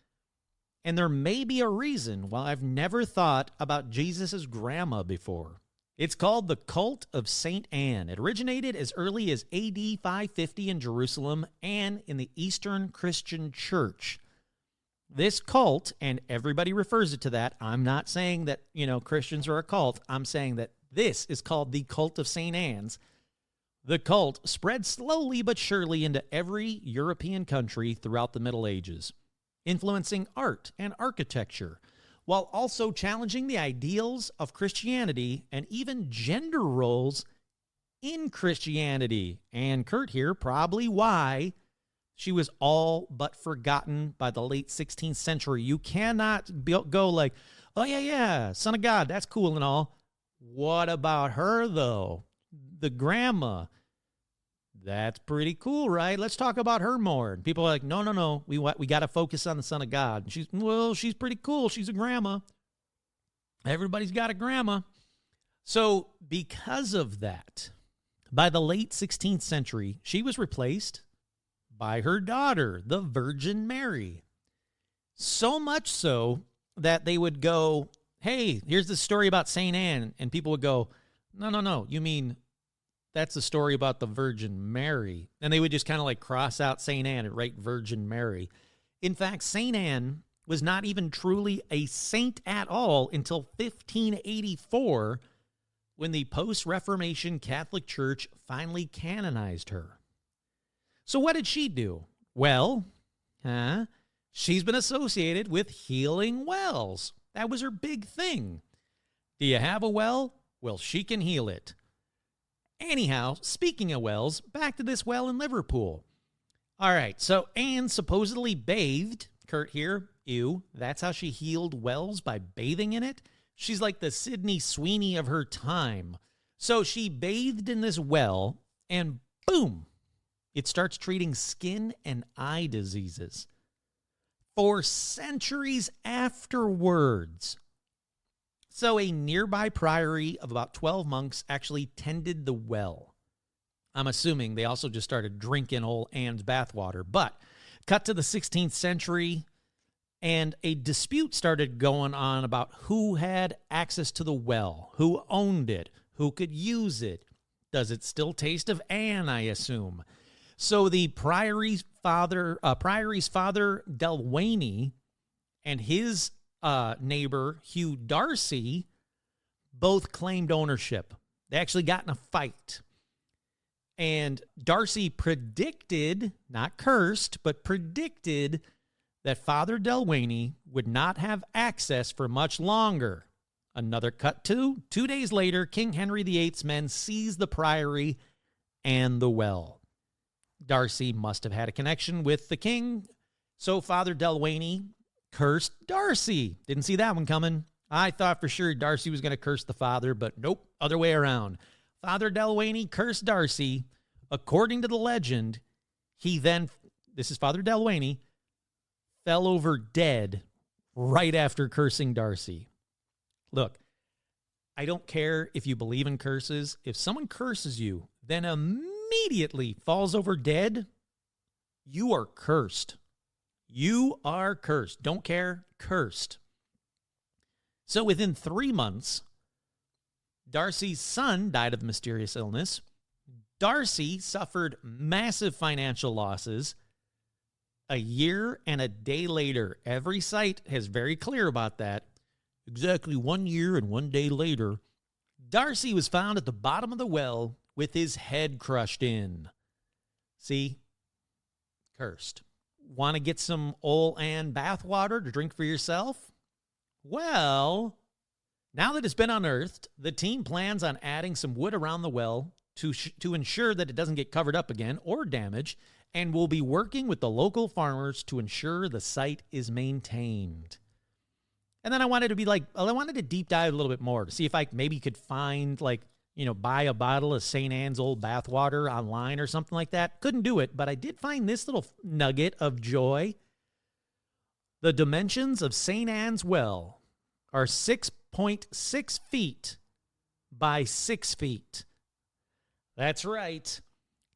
And there may be a reason why I've never thought about Jesus' grandma before. It's called the Cult of St. Anne. It originated as early as AD 550 in Jerusalem and in the Eastern Christian Church. This cult, and everybody refers it to that, I'm not saying that, Christians are a cult. I'm saying that this is called the Cult of St. Anne's. The cult spread slowly but surely into every European country throughout the Middle Ages, influencing art and architecture, while also challenging the ideals of Christianity and even gender roles in Christianity. And Kurt here, probably why she was all but forgotten by the late 16th century. You cannot go like, oh, yeah, Son of God, that's cool and all. What about her, though? The grandma. That's pretty cool, right? Let's talk about her more. And people are like, no. We got to focus on the Son of God. She's pretty cool. She's a grandma. Everybody's got a grandma. So because of that, by the late 16th century, she was replaced by her daughter, the Virgin Mary. So much so that they would go, hey, here's the story about St. Anne. And people would go, no, you mean that's the story about the Virgin Mary. And they would just kind of like cross out St. Anne and write Virgin Mary. In fact, St. Anne was not even truly a saint at all until 1584, when the post-Reformation Catholic Church finally canonized her. So what did she do? Well, she's been associated with healing wells. That was her big thing. Do you have a well? Well, she can heal it. Anyhow, speaking of wells, back to this well in Liverpool. All right, so Anne supposedly bathed. Kurt here, ew, that's how she healed wells, by bathing in it? She's like the Sydney Sweeney of her time. So she bathed in this well, and boom, it starts treating skin and eye diseases. For centuries afterwards. So a nearby priory of about 12 monks actually tended the well. I'm assuming they also just started drinking old Anne's bathwater. But cut to the 16th century, and a dispute started going on about who had access to the well, who owned it, who could use it. Does it still taste of Anne, I assume? So the priory's father, Delwaney, and his neighbor, Hugh Darcy, both claimed ownership. They actually got in a fight. And Darcy predicted, not cursed, but predicted that Father Delwaney would not have access for much longer. Another cut to 2 days later, King Henry VIII's men seized the priory and the well. Darcy must have had a connection with the king, so Father Delwaney cursed Darcy. Didn't see that one coming. I thought for sure Darcy was going to curse the father, but nope, other way around. Father Delwaney cursed Darcy. According to the legend, he then, this is Father Delwaney, fell over dead right after cursing Darcy. Look, I don't care if you believe in curses. If someone curses you, then immediately falls over dead, you are cursed. You are cursed. Don't care, cursed. So within 3 months, Darcy's son died of mysterious illness. Darcy suffered massive financial losses. A year and a day later, every site is very clear about that. Exactly 1 year and 1 day later, Darcy was found at the bottom of the well with his head crushed in. See? Cursed. Want to get some old Anne bathwater to drink for yourself? Well, now that it's been unearthed, the team plans on adding some wood around the well to ensure that it doesn't get covered up again or damaged, and will be working with the local farmers to ensure the site is maintained. And then I wanted to deep dive a little bit more to see if I maybe could find, buy a bottle of St. Anne's old bathwater online or something like that. Couldn't do it, but I did find this little nugget of joy. The dimensions of St. Anne's well are 6.6 feet by 6 feet. That's right,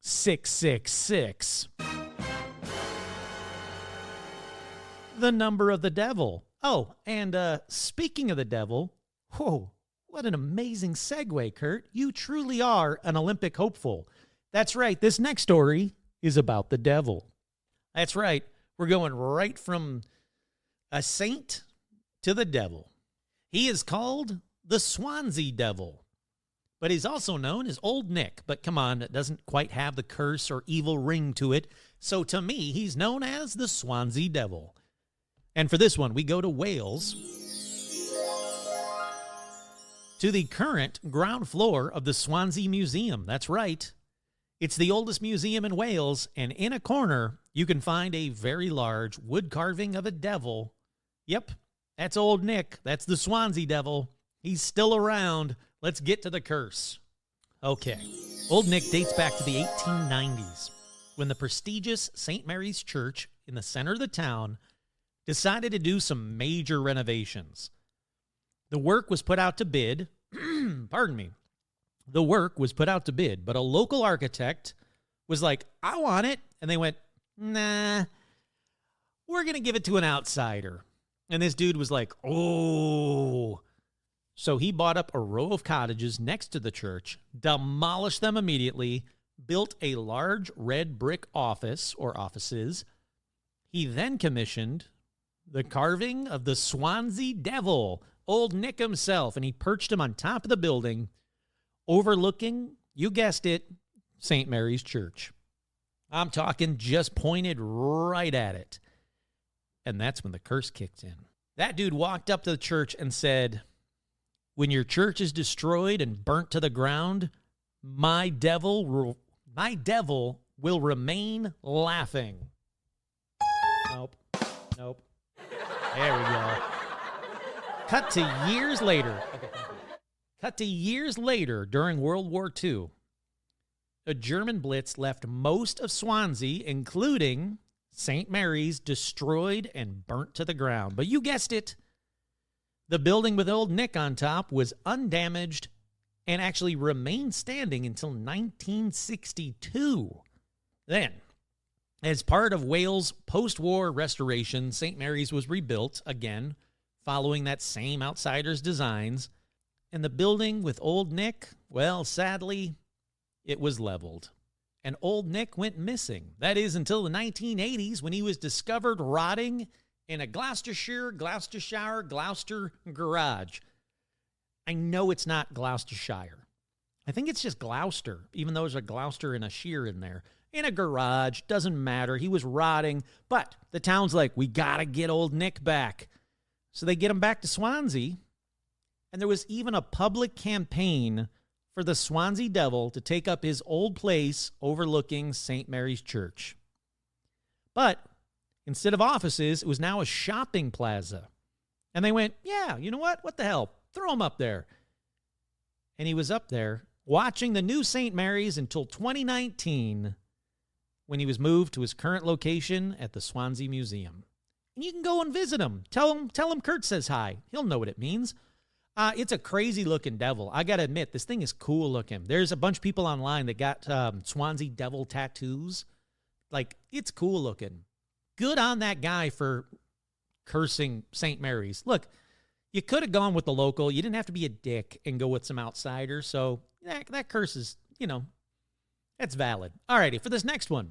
666. The number of the devil. Oh, and speaking of the devil, whoa, what an amazing segue, Kurt. You truly are an Olympic hopeful. That's right, this next story is about the devil. That's right, we're going right from a saint to the devil. He is called the Swansea Devil, but he's also known as Old Nick. But come on, it doesn't quite have the curse or evil ring to it. So to me, he's known as the Swansea Devil. And for this one, we go to Wales, to the current ground floor of the Swansea Museum. That's right. It's the oldest museum in Wales, and in a corner, you can find a very large wood carving of a devil. Yep, that's Old Nick. That's the Swansea Devil. He's still around. Let's get to the curse. Okay. Old Nick dates back to the 1890s, when the prestigious St. Mary's Church in the center of the town decided to do some major renovations. The work was put out to bid. Pardon me. The work was put out to bid, but a local architect was like, I want it. And they went, nah, we're going to give it to an outsider. And this dude was like, oh. So he bought up a row of cottages next to the church, demolished them immediately, built a large red brick office or offices. He then commissioned the carving of the Swansea Devil, Old Nick himself, and he perched him on top of the building, overlooking, you guessed it, St. Mary's Church. I'm talking just pointed right at it. And that's when the curse kicked in. That dude walked up to the church and said, when your church is destroyed and burnt to the ground, my devil will remain laughing. Nope. There we go. Cut to years later. Cut to years later during World War II. A German blitz left most of Swansea, including St. Mary's, destroyed and burnt to the ground. But you guessed it. The building with Old Nick on top was undamaged and actually remained standing until 1962. Then, as part of Wales' post-war restoration, St. Mary's was rebuilt again, following that same outsider's designs. And the building with Old Nick, well, sadly, it was leveled. And Old Nick went missing. That is until the 1980s when he was discovered rotting in a Gloucester garage. I know it's not Gloucestershire. I think it's just Gloucester, even though there's a Gloucester and a shear in there. In a garage, doesn't matter. He was rotting, but the town's like, we got to get Old Nick back. So they get him back to Swansea, and there was even a public campaign for the Swansea Devil to take up his old place overlooking St. Mary's Church. But instead of offices, it was now a shopping plaza. And they went, yeah, you know what? What the hell? Throw him up there. And he was up there watching the new St. Mary's until 2019 when he was moved to his current location at the Swansea Museum. And you can go and visit him. Tell him Kurt says hi. He'll know what it means. It's a crazy-looking devil. I got to admit, this thing is cool-looking. There's a bunch of people online that got Swansea Devil tattoos. Like, it's cool-looking. Good on that guy for cursing St. Mary's. Look, you could have gone with the local. You didn't have to be a dick and go with some outsider. So that curse is, that's valid. All righty, for this next one.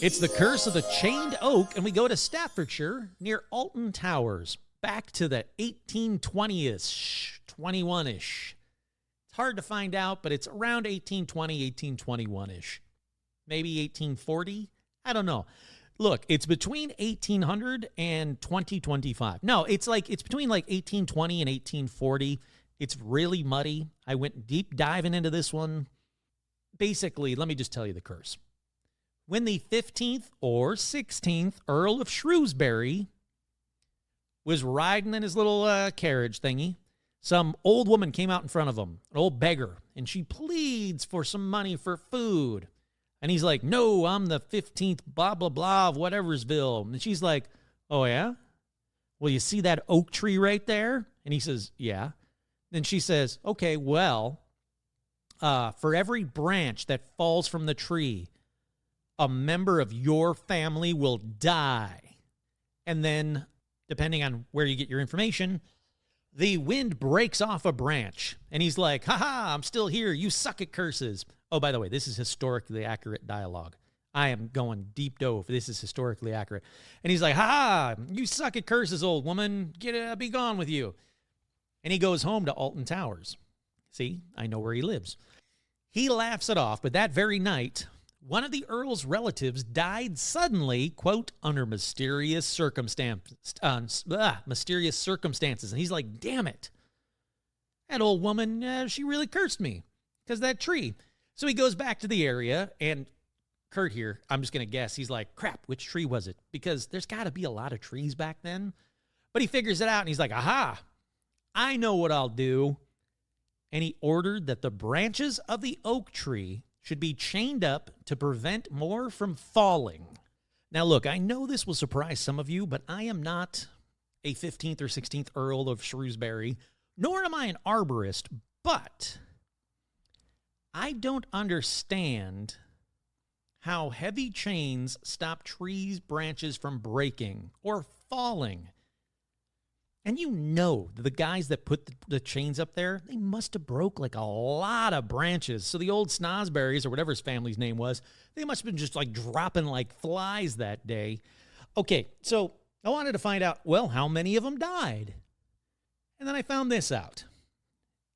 It's the curse of the chained oak, and we go to Staffordshire near Alton Towers. Back to the 1820-ish, 21-ish. It's hard to find out, but it's around 1820, 1821-ish. Maybe 1840? I don't know. Look, it's between 1800 and 2025. No, it's between 1820 and 1840. It's really muddy. I went deep diving into this one. Basically, let me just tell you the curse. When the 15th or 16th Earl of Shrewsbury was riding in his little carriage thingy, some old woman came out in front of him, an old beggar, and she pleads for some money for food. And he's like, no, I'm the 15th blah, blah, blah of whateversville. And she's like, oh, yeah? Well, you see that oak tree right there? And he says, yeah. Then she says, okay, well, for every branch that falls from the tree, a member of your family will die. And then, depending on where you get your information, the wind breaks off a branch. And he's like, ha-ha, I'm still here. You suck at curses. Oh, by the way, this is historically accurate dialogue. I am going deep dove. This is historically accurate. And he's like, ha-ha, you suck at curses, old woman. Be gone with you. And he goes home to Alton Towers. See, I know where he lives. He laughs it off, but that very night, one of the Earl's relatives died suddenly, quote, under mysterious circumstances. And he's like, damn it. That old woman, she really cursed me because of that tree. So he goes back to the area, and Kurt here, I'm just going to guess, he's like, crap, which tree was it? Because there's got to be a lot of trees back then. But he figures it out, and he's like, aha, I know what I'll do. And he ordered that the branches of the oak tree should be chained up to prevent more from falling. Now, look, I know this will surprise some of you, but I am not a 15th or 16th Earl of Shrewsbury, nor am I an arborist, but I don't understand how heavy chains stop trees' branches from breaking or falling. And you know, the guys that put the chains up there, they must have broke like a lot of branches. So the old Snosberries, or whatever his family's name was, they must have been just like dropping like flies that day. Okay, so I wanted to find out, well, how many of them died? And then I found this out.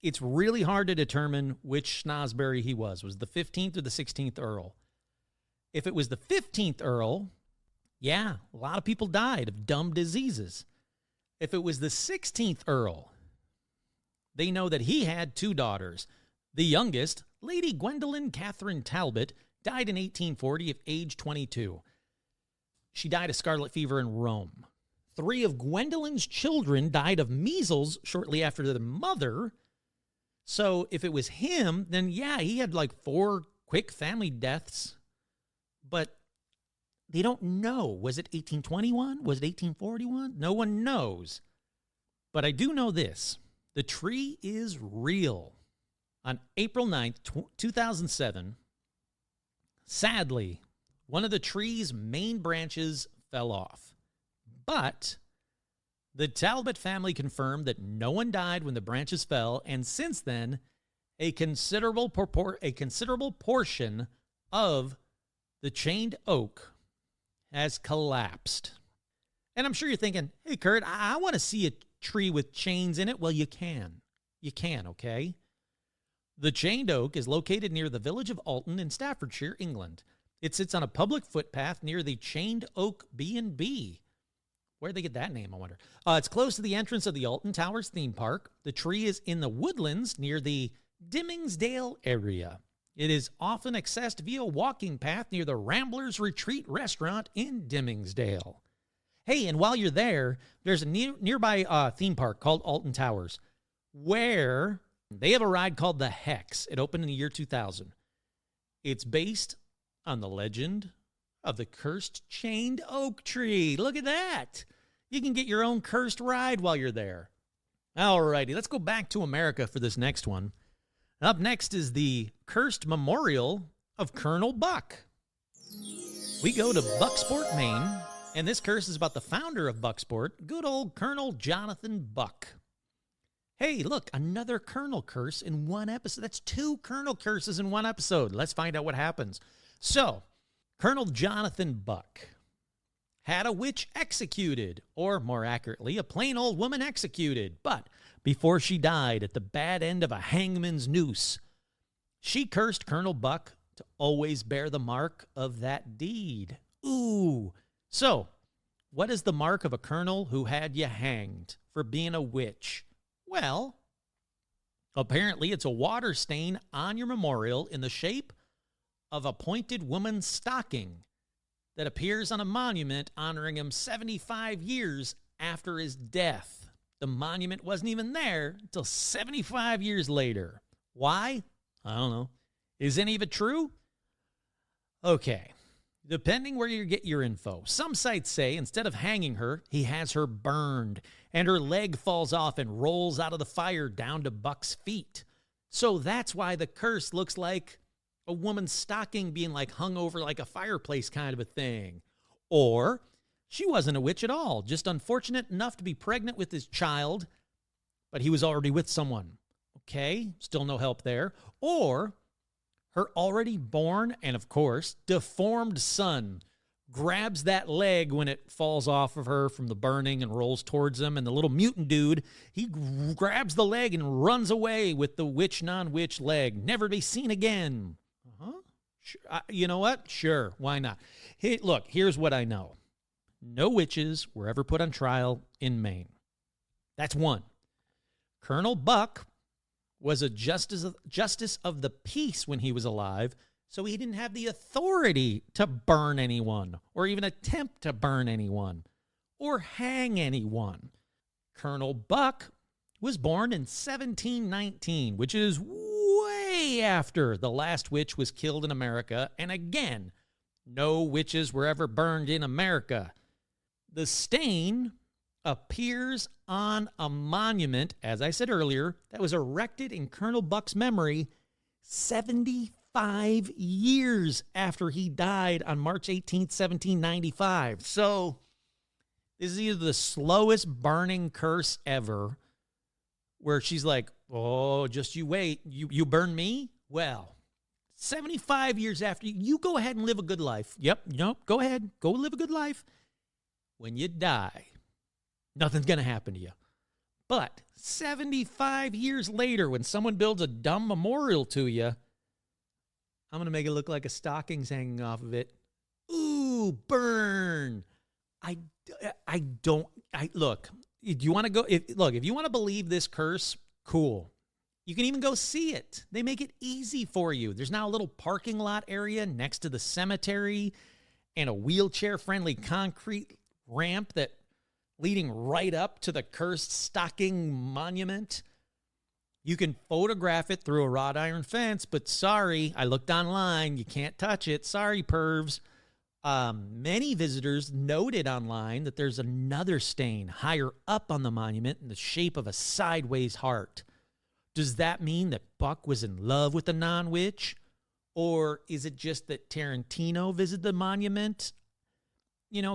It's really hard to determine which Snosberry he was. Was it the 15th or the 16th Earl? If it was the 15th Earl, yeah, a lot of people died of dumb diseases. If it was the 16th Earl, they know that he had 2 daughters. The youngest, Lady Gwendolyn Catherine Talbot, died in 1840 at age 22. She died of scarlet fever in Rome. 3 of Gwendolyn's children died of measles shortly after their mother. So if it was him, then yeah, he had like 4 quick family deaths. But they don't know. Was it 1821? Was it 1841? No one knows. But I do know this. The tree is real. On April 9th, 2007, sadly, one of the tree's main branches fell off. But the Talbot family confirmed that no one died when the branches fell, and since then, a considerable portion of the chained oak has collapsed. And I'm sure you're thinking, hey, Kurt, I want to see a tree with chains in it. Well, you can. You can, okay? The chained oak is located near the village of Alton in Staffordshire, England. It sits on a public footpath near the Chained Oak B&B. Where'd they get that name, I wonder? It's close to the entrance of the Alton Towers theme park. The tree is in the woodlands near the Dimmingsdale area. It is often accessed via a walking path near the Ramblers Retreat restaurant in Dimmingsdale. Hey, and while you're there, there's a nearby theme park called Alton Towers, where they have a ride called the Hex. It opened in the year 2000. It's based on the legend of the cursed chained oak tree. Look at that. You can get your own cursed ride while you're there. All righty, let's go back to America for this next one. Up next is the cursed memorial of Colonel Buck. We go to Bucksport, Maine, and this curse is about the founder of Bucksport, good old Colonel Jonathan Buck. Hey, look, another Colonel curse in one episode. That's 2 Colonel curses in one episode. Let's find out what happens. So, Colonel Jonathan Buck had a witch executed, or more accurately, a plain old woman executed. But before she died at the bad end of a hangman's noose, she cursed Colonel Buck to always bear the mark of that deed. Ooh. So, what is the mark of a colonel who had you hanged for being a witch? Well, apparently it's a water stain on your memorial in the shape of a pointed woman's stocking that appears on a monument honoring him 75 years after his death. The monument wasn't even there until 75 years later. Why? I don't know. Is any of it true? Okay. Depending where you get your info. Some sites say instead of hanging her, he has her burned, and her leg falls off and rolls out of the fire down to Buck's feet. So that's why the curse looks like a woman's stocking being like hung over like a fireplace kind of a thing. Or she wasn't a witch at all, just unfortunate enough to be pregnant with his child, but he was already with someone. Okay, still no help there. Or her already born and, of course, deformed son grabs that leg when it falls off of her from the burning and rolls towards him. And the little mutant dude, he grabs the leg and runs away with the witch, non-witch leg, never to be seen again. Sure. You know what? Sure, why not? Hey, look, here's what I know. No witches were ever put on trial in Maine. That's one. Colonel Buck was a justice of the peace when he was alive, so he didn't have the authority to burn anyone or even attempt to burn anyone or hang anyone. Colonel Buck was born in 1719, which is way after the last witch was killed in America. And again, no witches were ever burned in America. The stain appears on a monument, as I said earlier, that was erected in Colonel Buck's memory 75 5 years after he died on March 18th, 1795. So this is either the slowest burning curse ever, where she's like, oh, just you wait. You burn me? Well, 75 years after, you go ahead and live a good life. Yep, go ahead. Go live a good life. When you die, nothing's going to happen to you. But 75 years later, when someone builds a dumb memorial to you, I'm going to make it look like a stocking's hanging off of it. Ooh, burn. Look, do you want to go? If you want to believe this curse, cool. You can even go see it. They make it easy for you. There's now a little parking lot area next to the cemetery and a wheelchair-friendly concrete ramp that leading right up to the cursed stocking monument. You can photograph it through a wrought iron fence, but sorry, I looked online. You can't touch it. Sorry, pervs. Many visitors noted online that there's another stain higher up on the monument in the shape of a sideways heart. Does that mean that Buck was in love with the non-witch? Or is it just that Tarantino visited the monument?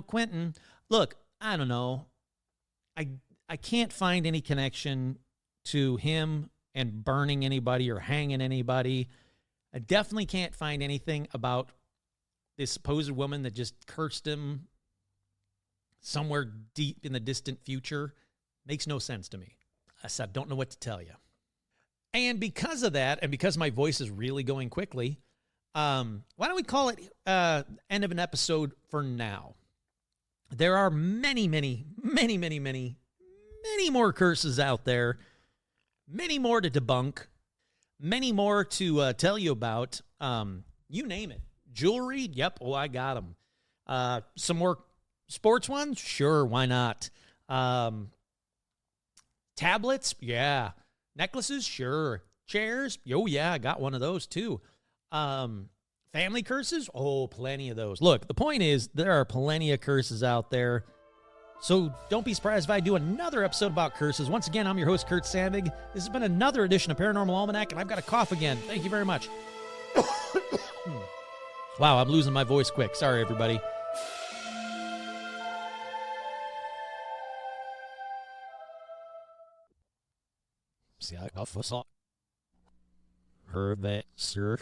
Quentin, look, I don't know. I can't find any connection to him and burning anybody or hanging anybody. I definitely can't find anything about this supposed woman that just cursed him somewhere deep in the distant future. Makes no sense to me. I said, don't know what to tell you. And because of that, and because my voice is really going quickly, why don't we call it end of an episode for now? There are many, many, many, many, many, many more curses out there. Many more to debunk. Many more to tell you about. You name it. Jewelry? Yep. Oh, I got them. Some more sports ones? Sure. Why not? Tablets? Yeah. Necklaces? Sure. Chairs? Oh, yeah. I got one of those too. Family curses? Oh, plenty of those. Look, the point is there are plenty of curses out there. So don't be surprised if I do another episode about curses. Once again, I'm your host, Kurt Sandvig. This has been another edition of Paranormal Almanac, and I've got a cough again. Thank you very much. Wow, I'm losing my voice quick. Sorry, everybody. See, I got her that, sir.